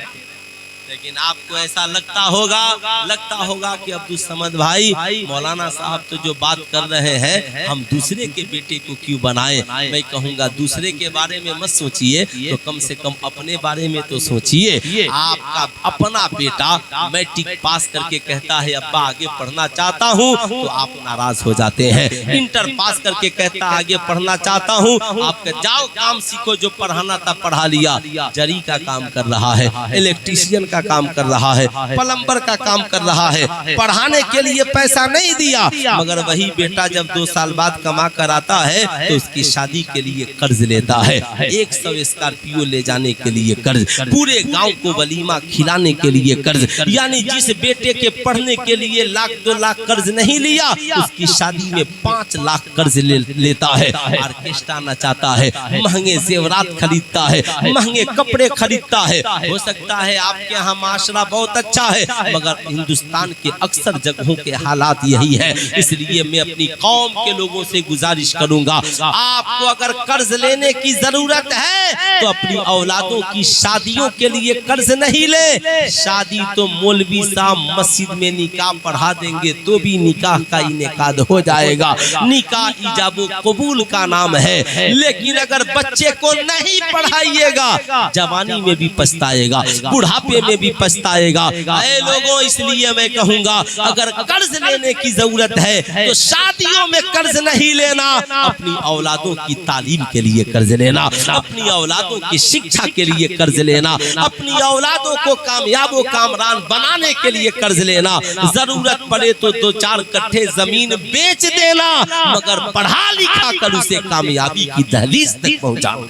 लेकिन आपको ऐसा लगता होगा कि अब्दुल समद भाई, मौलाना साहब तो जो बात कर रहे हैं, हम दूसरे के बेटे को क्यों बनाएं? मैं कहूँगा दूसरे के बारे में मत सोचिए, तो कम से कम अपने बारे में तो सोचिए। आपका अपना बेटा मैट्रिक पास करके कहता है अब्बा आगे पढ़ना चाहता हूँ, तो आप नाराज हो जाते हैं। इंटर पास करके कहता आगे पढ़ना चाहता हूँ, आप जाओ काम सीखो, जो पढ़ाना था पढ़ा लिया। जरी का काम कर रहा है, इलेक्ट्रीशियन का काम कर रहा है, प्लम्बर का काम कर रहा है, पढ़ाने के लिए पैसा नहीं दिया, मगर वही बेटा जब 2 साल बाद कमा कर आता है तो उसकी शादी के लिए कर्ज लेता है, 100 स्कॉर्पियो ले जाने के लिए कर्ज, पूरे गांव को वलीमा खिलाने के लिए कर्ज। यानी जिस बेटे के पढ़ने के लिए 1-2 लाख कर्ज नहीं लिया, उसकी शादी में 5 लाख कर्ज लेता है, ऑर्केस्ट्रा नचाता है, महंगे जेवरात खरीदता है, महंगे कपड़े खरीदता है। हो सकता है आपके यहाँ माशरा बहुत अच्छा है, मगर हिंदुस्तान के अक्सर जगहों के हालात यही है। इसलिए मैं अपनी कौम के लोगों से गुजारिश करूंगा, आपको अगर कर्ज लेने की जरूरत है तो अपनी औलादों की शादियों के लिए कर्ज नहीं ले। शादी तो मौलवी साहब मस्जिद में निकाह पढ़ा देंगे तो भी निकाह का इनेकाद हो जाएगा, निकाह इजाबो कबूल का नाम है। लेकिन अगर बच्चे को नहीं पढ़ाइएगा, जवानी में भी पछताएगा, बुढ़ापे में में भी पछताएगा। ऐ लोगों, इसलिए मैं कहूँगा अगर कर्ज लेने की जरूरत है तो शादियों में कर्ज नहीं लेना, अपनी औलादों की तालीम के लिए कर्ज लेना, अपनी औलादों की शिक्षा के लिए कर्ज लेना, अपनी औलादों को कामयाब व कामरान बनाने के लिए कर्ज लेना। जरूरत पड़े तो 2-4 कट्ठे जमीन बेच देना, मगर पढ़ा लिखा कर उसे कामयाबी की दहलीज तक पहुंचाओ।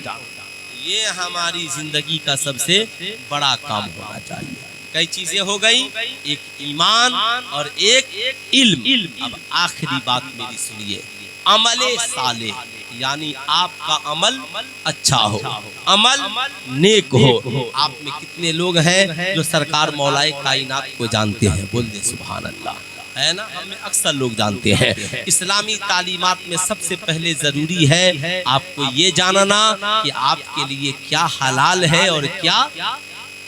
ये हमारी जिंदगी का सबसे बड़ा काम होना चाहिए। कई चीजें हो गई, एक ईमान और एक इल्म। अब आखिरी बात मेरी सुनिए, अमले साले, यानी आपका अमल अच्छा हो, अमल नेक हो। आप में कितने लोग हैं जो सरकार मौलाए कायनात को जानते हैं? बोल दे सुभान अल्लाह, है ना? हमें अक्सर लोग जानते हैं। इस्लामी तालीमात में सबसे पहले जरूरी है आपको ये जानना कि आपके लिए क्या हलाल है और क्या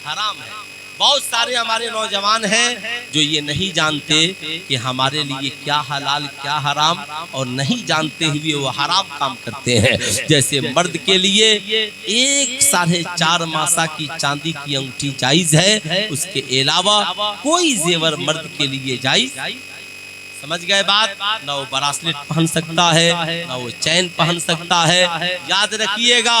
हराम है। बहुत सारे हमारे नौजवान हैं जो ये नहीं जानते कि हमारे लिए क्या हलाल क्या हराम, और नहीं जानते हुए वो हराम काम करते हैं। जैसे मर्द के लिए 1 साढ़े 4 मासा की चांदी की अंगूठी जायज है, उसके अलावा कोई जेवर मर्द के लिए जायज। समझ गए बात? ना वो ब्रासलेट पहन सकता है, ना वो चैन पहन सकता है। याद रखिएगा,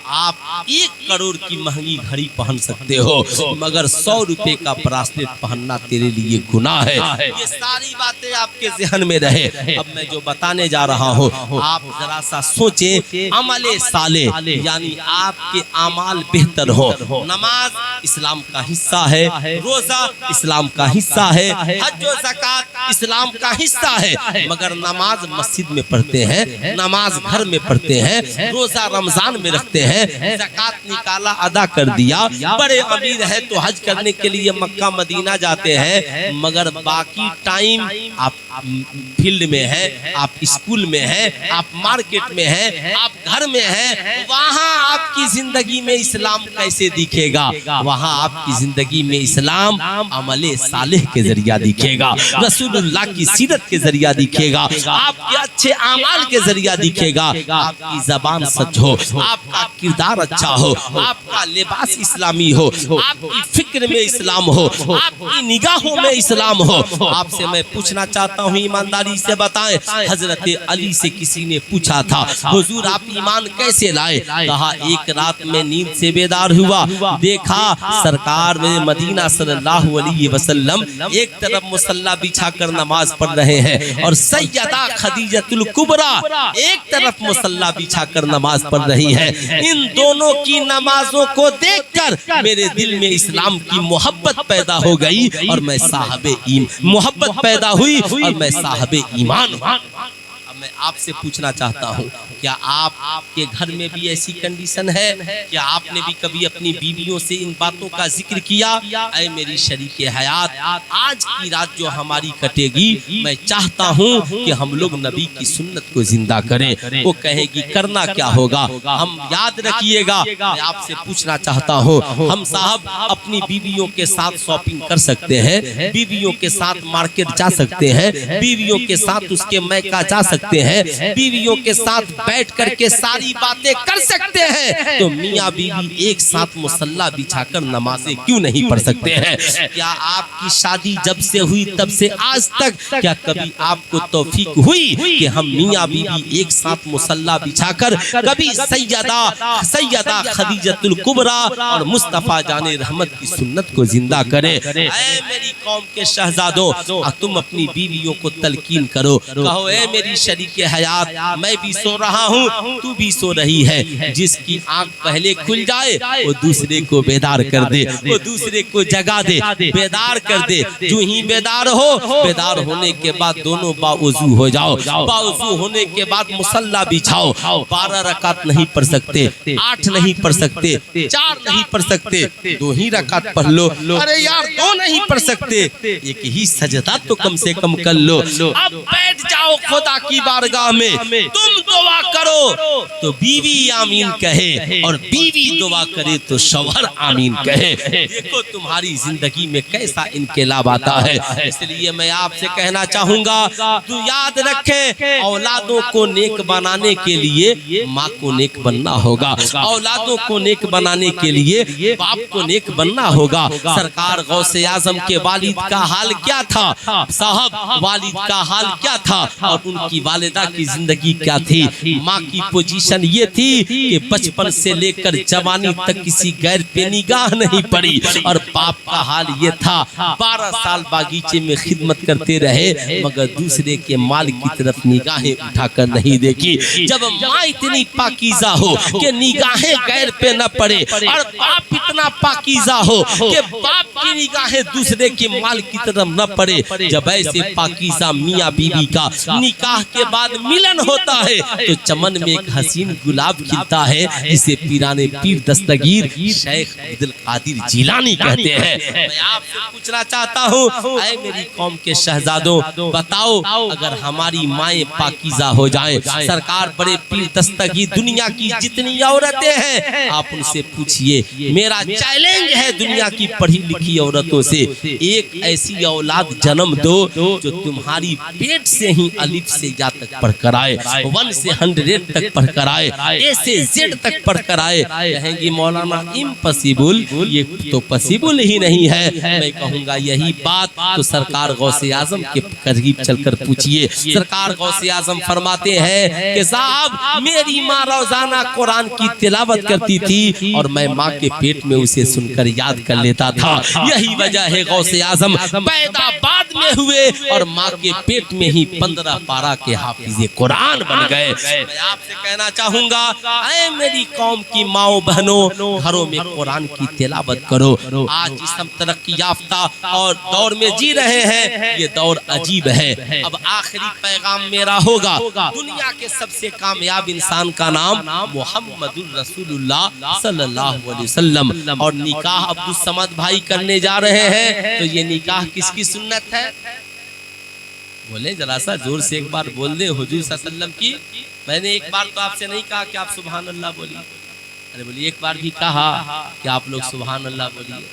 आप 1 करोड़ की महंगी घड़ी पहन सकते हो, मगर 100 रुपए का ब्रासलेट पहनना तेरे लिए गुनाह है। ये सारी बातें आपके ज़हन में रहे। अब मैं जो बताने जा रहा हूँ, आप जरा सा सोचें, अमले साले यानी आपके अमाल बेहतर हो। नमाज इस्लाम का हिस्सा है, रोजा इस्लाम का हिस्सा है, हज और ज़कात इस्लाम का हिस्सा है, मगर नमाज मस्जिद में पढ़ते हैं, नमाज घर में पढ़ते हैं, रोजा रमजान में रखते हैं, ज़कात निकाला अदा कर दिया। बड़े अमीर है तो हज करने के लिए मक्का मदीना जाते हैं, मगर बाकी टाइम आप फील्ड में है, आप स्कूल में है, आप मार्केट में है, आप घर में है। वहाँ आपकी जिंदगी में इस्लाम कैसे दिखेगा? वहाँ आपकी जिंदगी में इस्लाम अमले सालेह के जरिया दिखेगा, रसूलुल्लाह की सीरत के जरिया दिखेगा, आपके अच्छे आमाल के जरिया दिखेगा। आपकी जबान सच हो, आपका किरदार अच्छा हो, आपका लिबास इस्लामी हो, आपकी फिक्र में इस्लाम हो, आपकी निगाहों में इस्लाम हो। आपसे मैं पूछना चाहता हूँ, ईमानदारी से बताएं, हजरत अली से किसी ने पूछा था, हुजूर आप ईमान कैसे लाए? कहा, एक रात में नींद से बेदार हुआ, देखा सरकार में मदीना सल्लल्लाहु अलैहि वसल्लम एक तरफ मुसल्ला बिछाकर नमाज पढ़ रहे हैं और सैयदा खदीजतुल कुबरा एक तरफ मुसल्ला बिछाकर नमाज पढ़ रही है। इन दोनों की नमाजों को देखकर मेरे दिल में इस्लाम की मोहब्बत पैदा हो गई और मैं साहबे मोहब्बत पैदा हुई और मैं साहबे ईमान हूं। मैं आपसे पूछना चाहता हूँ, क्या आपके घर में भी ऐसी कंडीशन है? क्या आपने भी कभी अपनी बीवियों से इन बातों का जिक्र किया? ऐ मेरी शरीके हयात, आज की रात जो हमारी कटेगी, मैं चाहता हूँ कि हम लोग नबी की सुन्नत को जिंदा करें। वो कहेगी करना क्या होगा? हम याद रखिएगा, मैं आपसे पूछना चाहता हूँ, हम साहब अपनी बीवियों के साथ शॉपिंग कर सकते हैं, बीवियों के साथ मार्केट जा सकते हैं, बीवियों के साथ उसके मैका जा सकते हैं, बीवियों के साथ बैठ करके सारी बातें कर सकते हैं, तो मियाँ बीवी एक साथ मुसल्ला बिछाकर नमाजें क्यों नहीं पढ़ सकते हैं? क्या आपकी शादी जब से हुई तब से आज तक क्या कभी आपको तौफीक हुई कि हम मियाँ बीवी एक साथ मुसल्ला बिछाकर कभी सैयदा खदीजतुल कुबरा और मुस्तफा जाने रहमत की सुन्नत को जिंदा करें? ऐ मेरी कौम के शहजादों, तुम अपनी बीवियों को तलकीन करो, कहो ऐ मेरी शरीके हयात, मैं भी सो रहा हूँ, तू भी सो रही है। जिसकी आंख पहले खुल जाए वो दूसरे को बेदार कर दे, वो दूसरे को जगा दे, बेदार कर दे। जो ही बेदार हो, बेदार होने के बाद दोनों बावजू हो जाओ, बावजू होने के बाद मुसल्ला बिछाओ। 12 रकात नहीं पढ़ सकते, 8 नहीं पढ़ सकते, 4 नहीं पढ़ सकते, 2 ही रकात पढ़ लो। अरे यार 2 नहीं पढ़ सकते, एक ही सजदा तो कम से कम कर लो। अब बैठ जाओ खुदा की बारगाह में, तुम दुआ करो तो बीवी आमीन कहे और बीवी बीवी दुआ करे तो शौहर आमीन कहे। देखो तुम्हारी जिंदगी में कैसा इनकलाब आता है। इसलिए मैं आपसे कहना चाहूंगा, तू याद रखे, औलादों को नेक बनाने के लिए माँ को नेक बनना होगा, औलादों को नेक बनाने के लिए बाप को नेक बनना होगा। सरकार गौसे आजम के वालिद का हाल क्या था साहब, वालिद का हाल क्या था और उनकी वालिदा की जिंदगी क्या थी। माँ की पोजीशन ये थी कि बचपन से लेकर जवानी तक किसी गैर पे निगाह नहीं पड़ी, और बाप का हाल ये था 12 साल बागीचे में खिदमत करते रहे मगर दूसरे के माल की तरफ निगाहें उठाकर नहीं देखी। जब माँ इतनी पाकीज़ा हो कि निगाहें गैर पे न पड़े और बाप इतना पाकीज़ा हो कि बाप की निगाहें दूसरे के माल की तरफ न पड़े, जब ऐसे पाकीज़ा मियाँ बीवी का निकाह के बाद मिलन होता है तो चमन में एक हसीन गुलाब खिलता है, जिसे पीराने पीर दस्तगीर शेख अब्दुल कादिर जिलानी कहते हैं। मैं आपसे पूछना चाहता हूँ, ऐ मेरी कौम के शहजादों, बताओ अगर हमारी माएँ पाकीज़ा हो जाएं, सरकार बड़े पीर दस्तगीर दुनिया की जितनी औरतें हैं आप उनसे पूछिए, मेरा चैलेंज है दुनिया की पढ़ी लिखी औरतों से, एक ऐसी औलाद जन्म दो जो तुम्हारी पेट से ही अलिफ से या तक पढ़कर आए, 1 से 100 तक पढ़कर आए, ए से जेड तक पढ़कर आए। कहेंगे मौलाना इम्पॉसिबल, ये तो पॉसिबल ही नहीं है। मैं कहूँगा यही बात तो सरकार गौसे आजम के करीब चलकर पूछिए। सरकार गौसे आजम फरमाते हैं कि साहब मेरी माँ रोजाना कुरान की तिलावत करती थी और मैं माँ के पेट में उसे सुनकर याद कर लेता था। यही वजह है गौसे आजम पैदा बाद में हुए और माँ के पेट में ही 15 पारा के हाफिज़े कुरान बन गए। मैं आपसे कहना चाहूंगा, ऐ मेरी कौम की माओ बहनों, घरों में कुरान की तिलावत करो। आज इस हम तरक्की याफ्ता और दौर में जी रहे हैं, ये दौर अजीब है। अब आखिरी पैगाम मेरा होगा, दुनिया के सबसे कामयाब इंसान का नाम मोहम्मदुर रसूलुल्लाह सल्लल्लाहु अलैहि वसल्लम, और निकाह अब्दुल समद भाई करने जा रहे हैं। तो ये निकाह किसकी सुन्नत है? बोले जरा सा जोर से एक बार बोल दे, हुजूर सल्लल्लाहु अलैहि वसल्लम की। मैंने एक बार तो आपसे नहीं कहा कि आप सुभान अल्लाह बोलिए, अरे बोलिए एक बार भी कहा कि आप लोग सुभान अल्लाह बोलिए।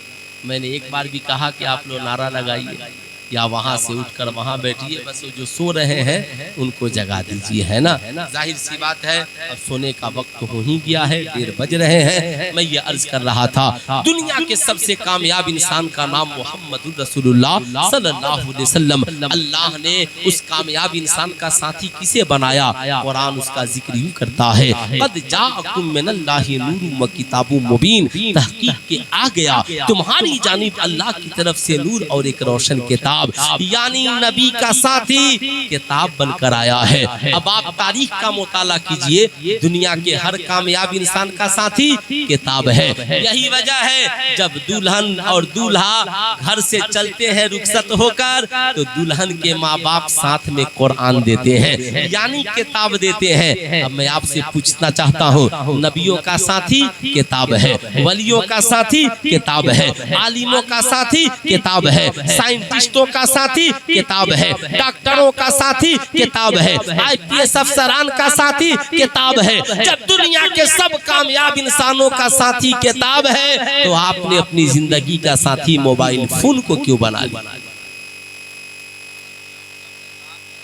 मैंने एक बार भी कहा कि आप लोग नारा लगाइए या वहाँ से उठकर वहाँ बैठिए, बस वो जो सो रहे हैं उनको जगा दीजिए, है ना। जाहिर सी बात है अब सोने का वक्त हो ही गया है, 1:30 बज रहे हैं। मैं ये अर्ज कर रहा था, दुनिया के सबसे कामयाब इंसान का नाम मोहम्मदुर रसूलुल्लाह सल्लल्लाहु अलैहि वसल्लम। अल्लाह ने उस कामयाब इंसान का साथी किसे बनाया? कुरान उसका जिक्र यूं करता है, क़द जाअकुम मिनल्लाहि नूरुम व किताबुम मुबीन, तहकीक के आ गया तुम्हारी जानिब अल्लाह की तरफ से नूर और एक रोशन किताब, यानी नबी का साथी किताब बनकर आया है। अब आप तारीख का मुताला कीजिए, दुनिया के हर कामयाब इंसान का साथी किताब है। यही वजह है जब दुल्हन और दूल्हा घर से चलते हैं रुखसत होकर तो दुल्हन के माँ बाप साथ में कुरान देते हैं, यानी किताब देते हैं। अब मैं आपसे पूछना चाहता हूँ, नबियों का साथी किताब है, वलियों का साथी किताब है, आलिमों का साथी किताब है, साइंटिस्टों का साथी किताब है, डॉक्टरों का साथी किताब है, IPS अफसरान का साथी किताब है। जब दुनिया के सब कामयाब इंसानों का साथी किताब है तो आपने अपनी जिंदगी का साथी मोबाइल फोन को क्यों बना लिया?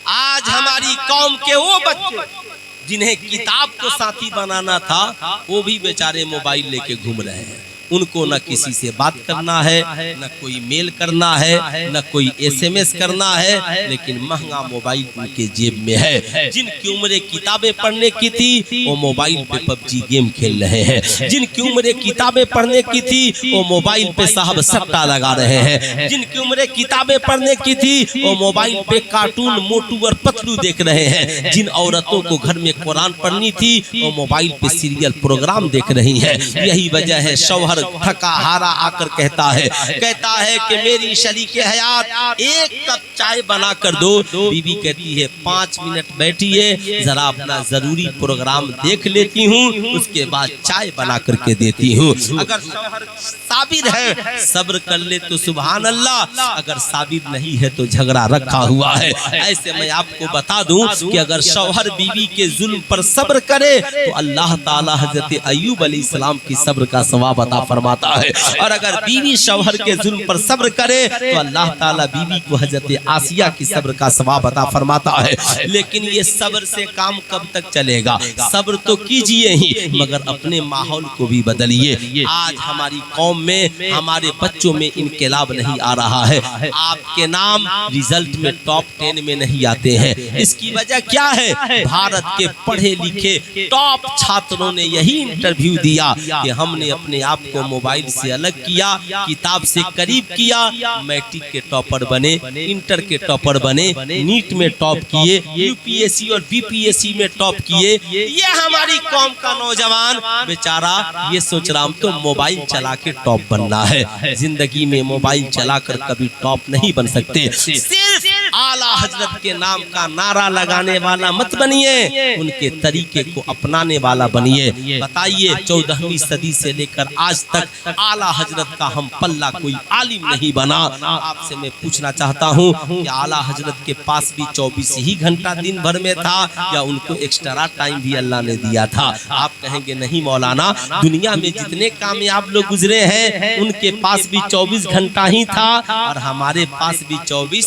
आज हमारी कौम के वो बच्चे जिन्हें किताब को साथी बनाना था वो भी बेचारे मोबाइल लेके घूम रहे हैं। उनको न किसी से बात करना है, न कोई मेल करना है, न कोई SMS करना है, लेकिन महंगा मोबाइल उनके जेब में है। जिनकी उम्र किताबें पढ़ने की थी वो मोबाइल पे PUBG गेम खेल रहे हैं। जिनकी उम्र किताबें पढ़ने की थी वो मोबाइल पे साहब सट्टा लगा रहे हैं। जिनकी उम्र किताबें पढ़ने की थी वो मोबाइल पे कार्टून मोटू और पतलू देख रहे हैं। जिन औरतों को घर में कुरान पढ़नी थी वो मोबाइल पे सीरियल प्रोग्राम देख रही है। यही वजह है शौहर शौहर थका हारा आकर कहता है कि मेरी शरीके हयात एक कप चाय बना कर दो। बीवी कहती है 5 मिनट बैठिए, जरा अपना जरूरी प्रोग्राम देख लेती हूँ, उसके बाद चाय बना करके देती हूँ। अगर शौहर साबिर है, सब्र कर ले तो सुभान अल्लाह, अगर साबिर नहीं है तो झगड़ा रखा हुआ है। ऐसे मैं आपको बता दूं कि अगर शौहर बीवी के जुल्म पर सब्र करे तो अल्लाह ताला हजरत अय्यूब अलैहिस्सलाम की सब्र का सवाब अता फरमाता है, और अगर बीवी शौहर के जुल्म पर सब्र करे तो अल्लाह ताला बीवी को हजरत आसिया की सब्र का सवाब अता फरमाता है। लेकिन ये सब्र से काम कब तक चलेगा? सब्र तो कीजिए ही, मगर अपने माहौल को भी बदलिए। आज हमारी कौम में, हमारे बच्चों में इनकलाब नहीं आ रहा है। आपके नाम रिजल्ट में टॉप 10 में नहीं आते हैं। इसकी वजह क्या है? भारत के पढ़े लिखे टॉप छात्रों ने यही इंटरव्यू दिया कि हमने अपने आप को मोबाइल से अलग किया, किताब से करीब किया, मैट्रिक के टॉपर बने, इंटर के टॉपर बने, नीट में टॉप किए, यूपीएससी और बीपीएससी में टॉप किए। ये हमारी कौम का नौजवान बेचारा ये सोच रहा हम तो मोबाइल चला के टॉप बनना है। जिंदगी में मोबाइल चलाकर कभी टॉप नहीं बन सकते। सिर्फ आला हजरत के नाम का नारा लगाने वाला मत बनिए, उनके तरीके को अपनाने वाला बनिए। बताइए 14वीं सदी से लेकर आज तक आला हजरत का हम पल्ला कोई आलिम नहीं बना। आपसे मैं पूछना चाहता हूँ कि आला हजरत के पास भी 24 ही घंटा दिन भर में था या उनको एक्स्ट्रा टाइम भी अल्लाह ने दिया था? आप कहेंगे नहीं मौलाना, दुनिया में जितने कामयाब लोग गुजरे हैं उनके पास भी 24 घंटा ही था और हमारे पास भी 24,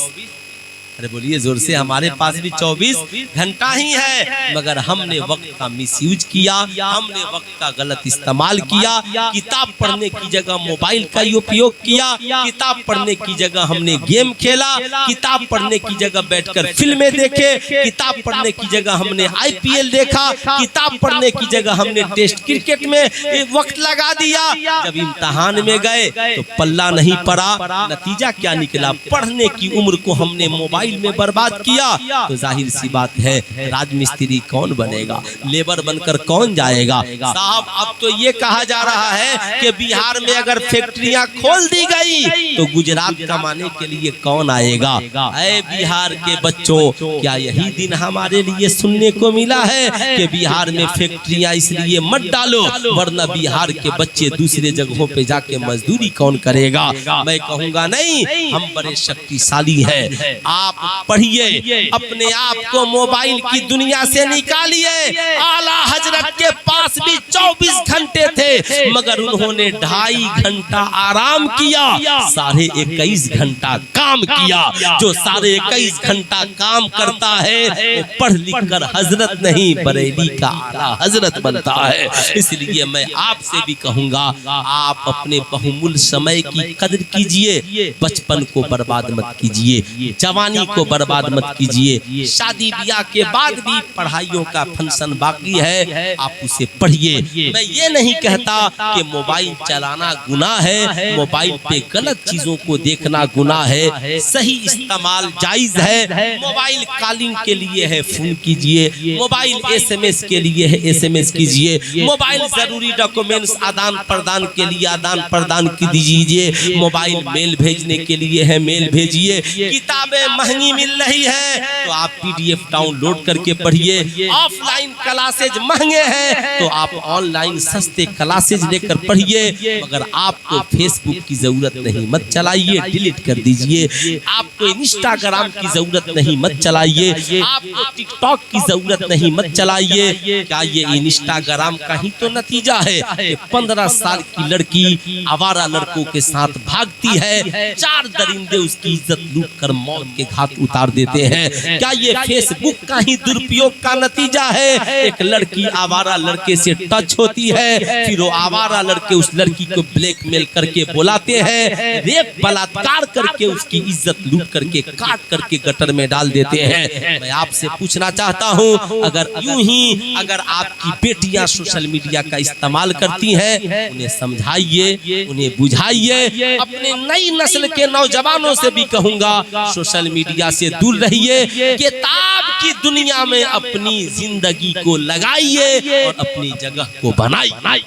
अरे बोलिए जोर से, हमारे पास भी 24 घंटा ही है, मगर हमने वक्त का मिसयूज किया, हमने वक्त का गलत इस्तेमाल किया। किताब पढ़ने की जगह मोबाइल का उपयोग किया, किताब पढ़ने की जगह हमने गेम खेला, किताब पढ़ने की जगह बैठकर फिल्में देखे, किताब पढ़ने की जगह हमने IPL देखा, किताब पढ़ने की जगह हमने टेस्ट क्रिकेट में वक्त लगा दिया। जब इम्तिहान में गए तो पल्ला नहीं पड़ा, नतीजा क्या निकला? पढ़ने की उम्र को हमने मोबाइल में बर्बाद किया। तो जाहिर सी बात है राजमिस्त्री कौन बनेगा, लेबर बनकर कौन जाएगा? साहब अब तो ये कहा जा रहा है कि बिहार में अगर फैक्ट्रियां खोल दी गई तो गुजरात कमाने के लिए कौन आएगा? ऐ बिहार के बच्चों, क्या यही दिन हमारे लिए सुनने को मिला है कि बिहार में फैक्ट्रियां इसलिए मत डालो वरना बिहार के बच्चे दूसरे जगहों पे जाके मजदूरी कौन करेगा? मैं कहूँगा नहीं, हम बड़े शक्तिशाली हैं। आप पढ़िए, अपने आप को मोबाइल की दुनिया से निकालिए। आला हजरत के पास भी 24 घंटे थे, मगर उन्होंने 2.5 घंटा आराम किया, 21.5 घंटा काम किया। जो 21.5 घंटा काम करता है वो पढ़ लिख कर हजरत नहीं, बरेली का आला हजरत बनता है। इसलिए मैं आपसे भी कहूँगा, आप अपने बहुमूल्य समय की कदर कीजिए, बचपन को बर्बाद मत कीजिए, जवानी को बर्बाद मत कीजिए। शादी ब्याह के बाद भी पढ़ाइयों का फंक्शन बाकी है, आप उसे पढ़िए। मैं ये नहीं कहता कि मोबाइल चलाना गुनाह है, मोबाइल पे गलत चीजों को देखना गुनाह है, सही इस्तेमाल जायज है। मोबाइल कॉलिंग के लिए है, फोन कीजिए, मोबाइल SMS के लिए है, SMS कीजिए, मोबाइल जरूरी डॉक्यूमेंट्स आदान प्रदान के लिए आदान प्रदान कीजिए, मोबाइल मेल भेजने के लिए है, मेल भेजिए। किताबें महंगी मिल रही है तो आप PDF डाउनलोड करके पढ़िए। ऑफलाइन क्लासेज महंगे हैं तो आप ऑनलाइन सस्ते क्लासेज लेकर पढ़िए, मगर आपको फेसबुक की जरूरत नहीं, मत चलाइए, डिलीट कर दीजिए। आपको इंस्टाग्राम की जरूरत नहीं, मत चलाइए। आपको टिकटॉक की जरूरत नहीं, मत चलाइए। क्या ये इंस्टाग्राम का ही तो नतीजा है कि 15 साल की लड़की आवारा लड़कों के साथ भागती है, 4 दरिंदे उसकी इज्जत लूट कर मौत के घाट उतार देते हैं? क्या ये फेसबुक का ही दुरुपयोग का नतीजा है? एक लड़की आवारा लड़के से टच होती है, फिर वो आवारा लड़के उस लड़की को ब्लैकमेल करके बुलाते हैं, रेप बलात्कार करके उसकी इज्जत लूट करके काट करके गटर में डाल देते हैं। मैं आपसे पूछना चाहता हूँ, अगर यूं ही अगर आपकी बेटियां सोशल मीडिया का इस्तेमाल करती हैं, उन्हें समझाइए, उन्हें बुझाइए। अपने नई नस्ल के नौजवानों से भी कहूंगा, सोशल मीडिया से दूर रहिए, किताब की दुनिया में अपनी जिंदगी को लगाइए और अपनी जगह को बनाइए।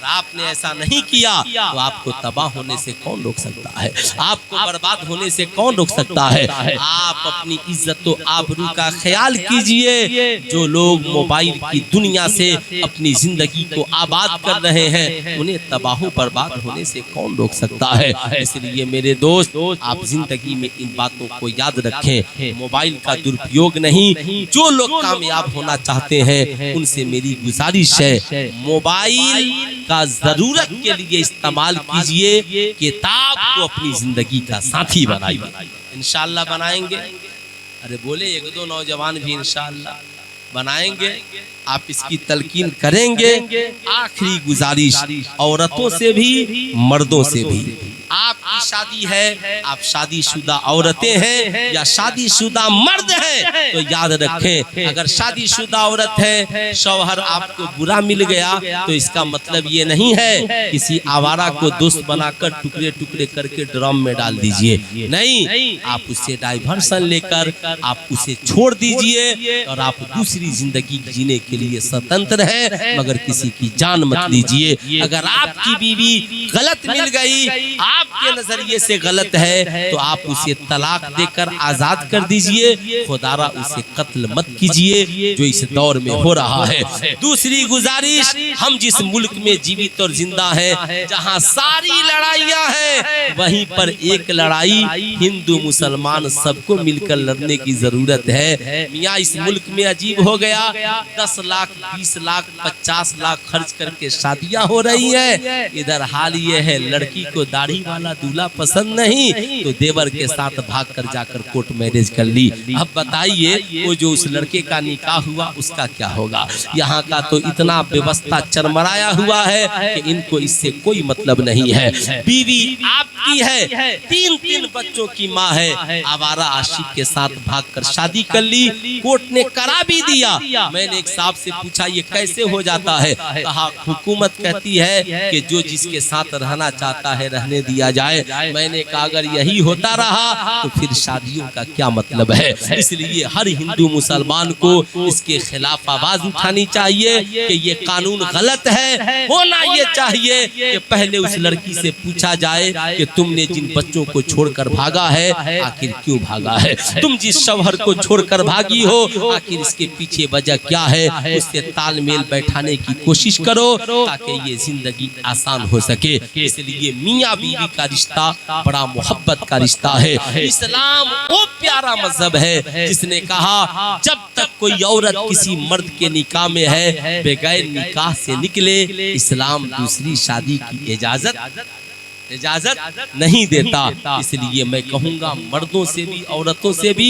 अगर आपने ऐसा नहीं किया तो आपको तबाह होने से कौन रोक सकता है, आपको बर्बाद होने से कौन रोक सकता है। आप अपनी इज्जत तो आबरू का ख्याल कीजिए। जो लोग मोबाइल की दुनिया से अपनी जिंदगी को आबाद कर रहे हैं उन्हें तबाह बर्बाद होने से कौन रोक सकता है। इसलिए मेरे दोस्त, आप जिंदगी में इन बातों को याद रखें। मोबाइल का दुरुपयोग नहीं, जो लोग कामयाब होना चाहते हैं उनसे मेरी गुजारिश है, मोबाइल का जरूरत के लिए इस्तेमाल कीजिए, किताब को अपनी जिंदगी का साथी बनाइए। इंशाअल्लाह बनाएंगे। अरे बोले एक दो नौजवान भी इंशाअल्लाह बनाएंगे। आप इसकी तलकीन करेंगे। आखिरी गुजारिश, औरतों से भी मर्दों से भी, आपकी शादी है, आप शादीशुदा औरतें हैं या शादीशुदा मर्द हैं, तो याद रखें, अगर शादीशुदा औरत है, शौहर आपको बुरा मिल गया तो इसका मतलब ये नहीं है किसी आवारा को दोस्त बनाकर टुकड़े टुकड़े करके ड्रम में डाल दीजिए। नहीं, आप उससे डाइवर्सन लेकर आप उसे छोड़ दीजिए और आप दूसरी जिंदगी जीने के लिए स्वतंत्र है, मगर किसी की जान मत लीजिए। अगर आपकी बीवी गलत मिल गई, आपके नजरिए से गलत है, तो आप उसे तलाक देकर आजाद कर दीजिए। खुदारा उसे कत्ल मत कीजिए जो इस दौर में हो रहा है। दूसरी गुजारिश, हम जिस मुल्क में जीवित और जिंदा हैं, जहां सारी लड़ाइयां हैं, वहीं पर एक लड़ाई हिंदू मुसलमान सबको मिलकर लड़ने की जरूरत है। मियाँ इस मुल्क में अजीब हो गया, 10 लाख 20 लाख 50 लाख खर्च करके शादियां हो रही हैं। इधर हाल ये है, लड़की को दाढ़ी वाला दूल्हा पसंद नहीं तो देवर के साथ भागकर जाकर कोर्ट मैरिज कर ली। अब बताइए वो जो उस लड़के का निकाह हुआ उसका क्या होगा। यहाँ का तो इतना व्यवस्था चरमराया हुआ है कि इनको इससे कोई मतलब नहीं है। बीवी आपकी है, 3 बच्चों की माँ है, आवारा आशिक के साथ भागकर शादी कर ली, कोर्ट ने करा भी दिया। मैंने एक साहब से पूछा ये कैसे हो जाता है, कहा हुकूमत कहती है कि जो जिसके साथ रहना चाहता है रहने दिया जाए। मैंने कहा अगर यही होता रहा तो फिर शादियों का क्या मतलब है। इसलिए हर हिंदू मुसलमान को इसके खिलाफ आवाज उठानी चाहिए कि ये कानून गलत है। होना ये चाहिए कि पहले उस लड़की से पूछा जाए कि तुमने जिन बच्चों को छोड़कर भागा है आखिर क्यों भागा है, तुम जिस शौहर को छोड़कर भागी हो आखिर इसके पीछे वजह क्या है, उससे तालमेल बैठाने की कोशिश करो ताकि ये जिंदगी आसान हो सके। इसलिए मियाँ बीवी का रिश्ता बड़ा मोहब्बत का रिश्ता है। इस्लाम वो प्यारा मजहब है जिसने कहा जब तक कोई औरत किसी मर्द के निकाह में है बगैर निकाह से निकले, इस्लाम दूसरी शादी की इजाजत नहीं देता। इसलिए मैं कहूँगा मर्दों से भी औरतों से भी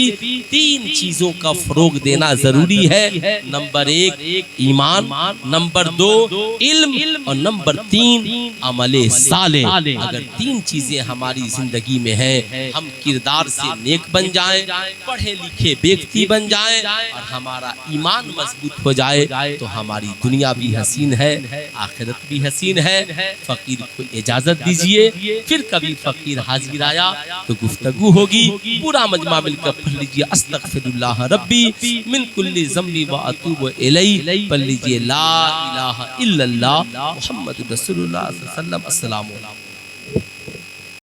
3 चीजों का फरोग देना जरूरी है। नंबर 1 ईमान, नंबर 2 इल्म और नंबर 3 अमले साले। अगर 3 चीजें हमारी जिंदगी में हैं, हम किरदार से नेक बन जाएं, पढ़े लिखे व्यक्ति बन जाएं और हमारा ईमान मजबूत हो जाए तो हमारी दुनिया भी हसीन है, आखिरत भी हसीन है। फकीर को इजाजत दीजिए, फिर कभी फकीर हाजिर आया तो गुफ्तगू होगी। पूरा मजमा मिलकर पढ़ लीजिए अस्तगफिरुल्लाह रब्बी मिन कुल्ली ज़म्बी व अतूबु इलैहि। पढ़ लीजिए ला इलाहा इल्लल्लाह मुहम्मदुर रसूलुल्लाह सल्लल्लाहु अलैहि वसल्लम। अस्सलामु अलैकुम।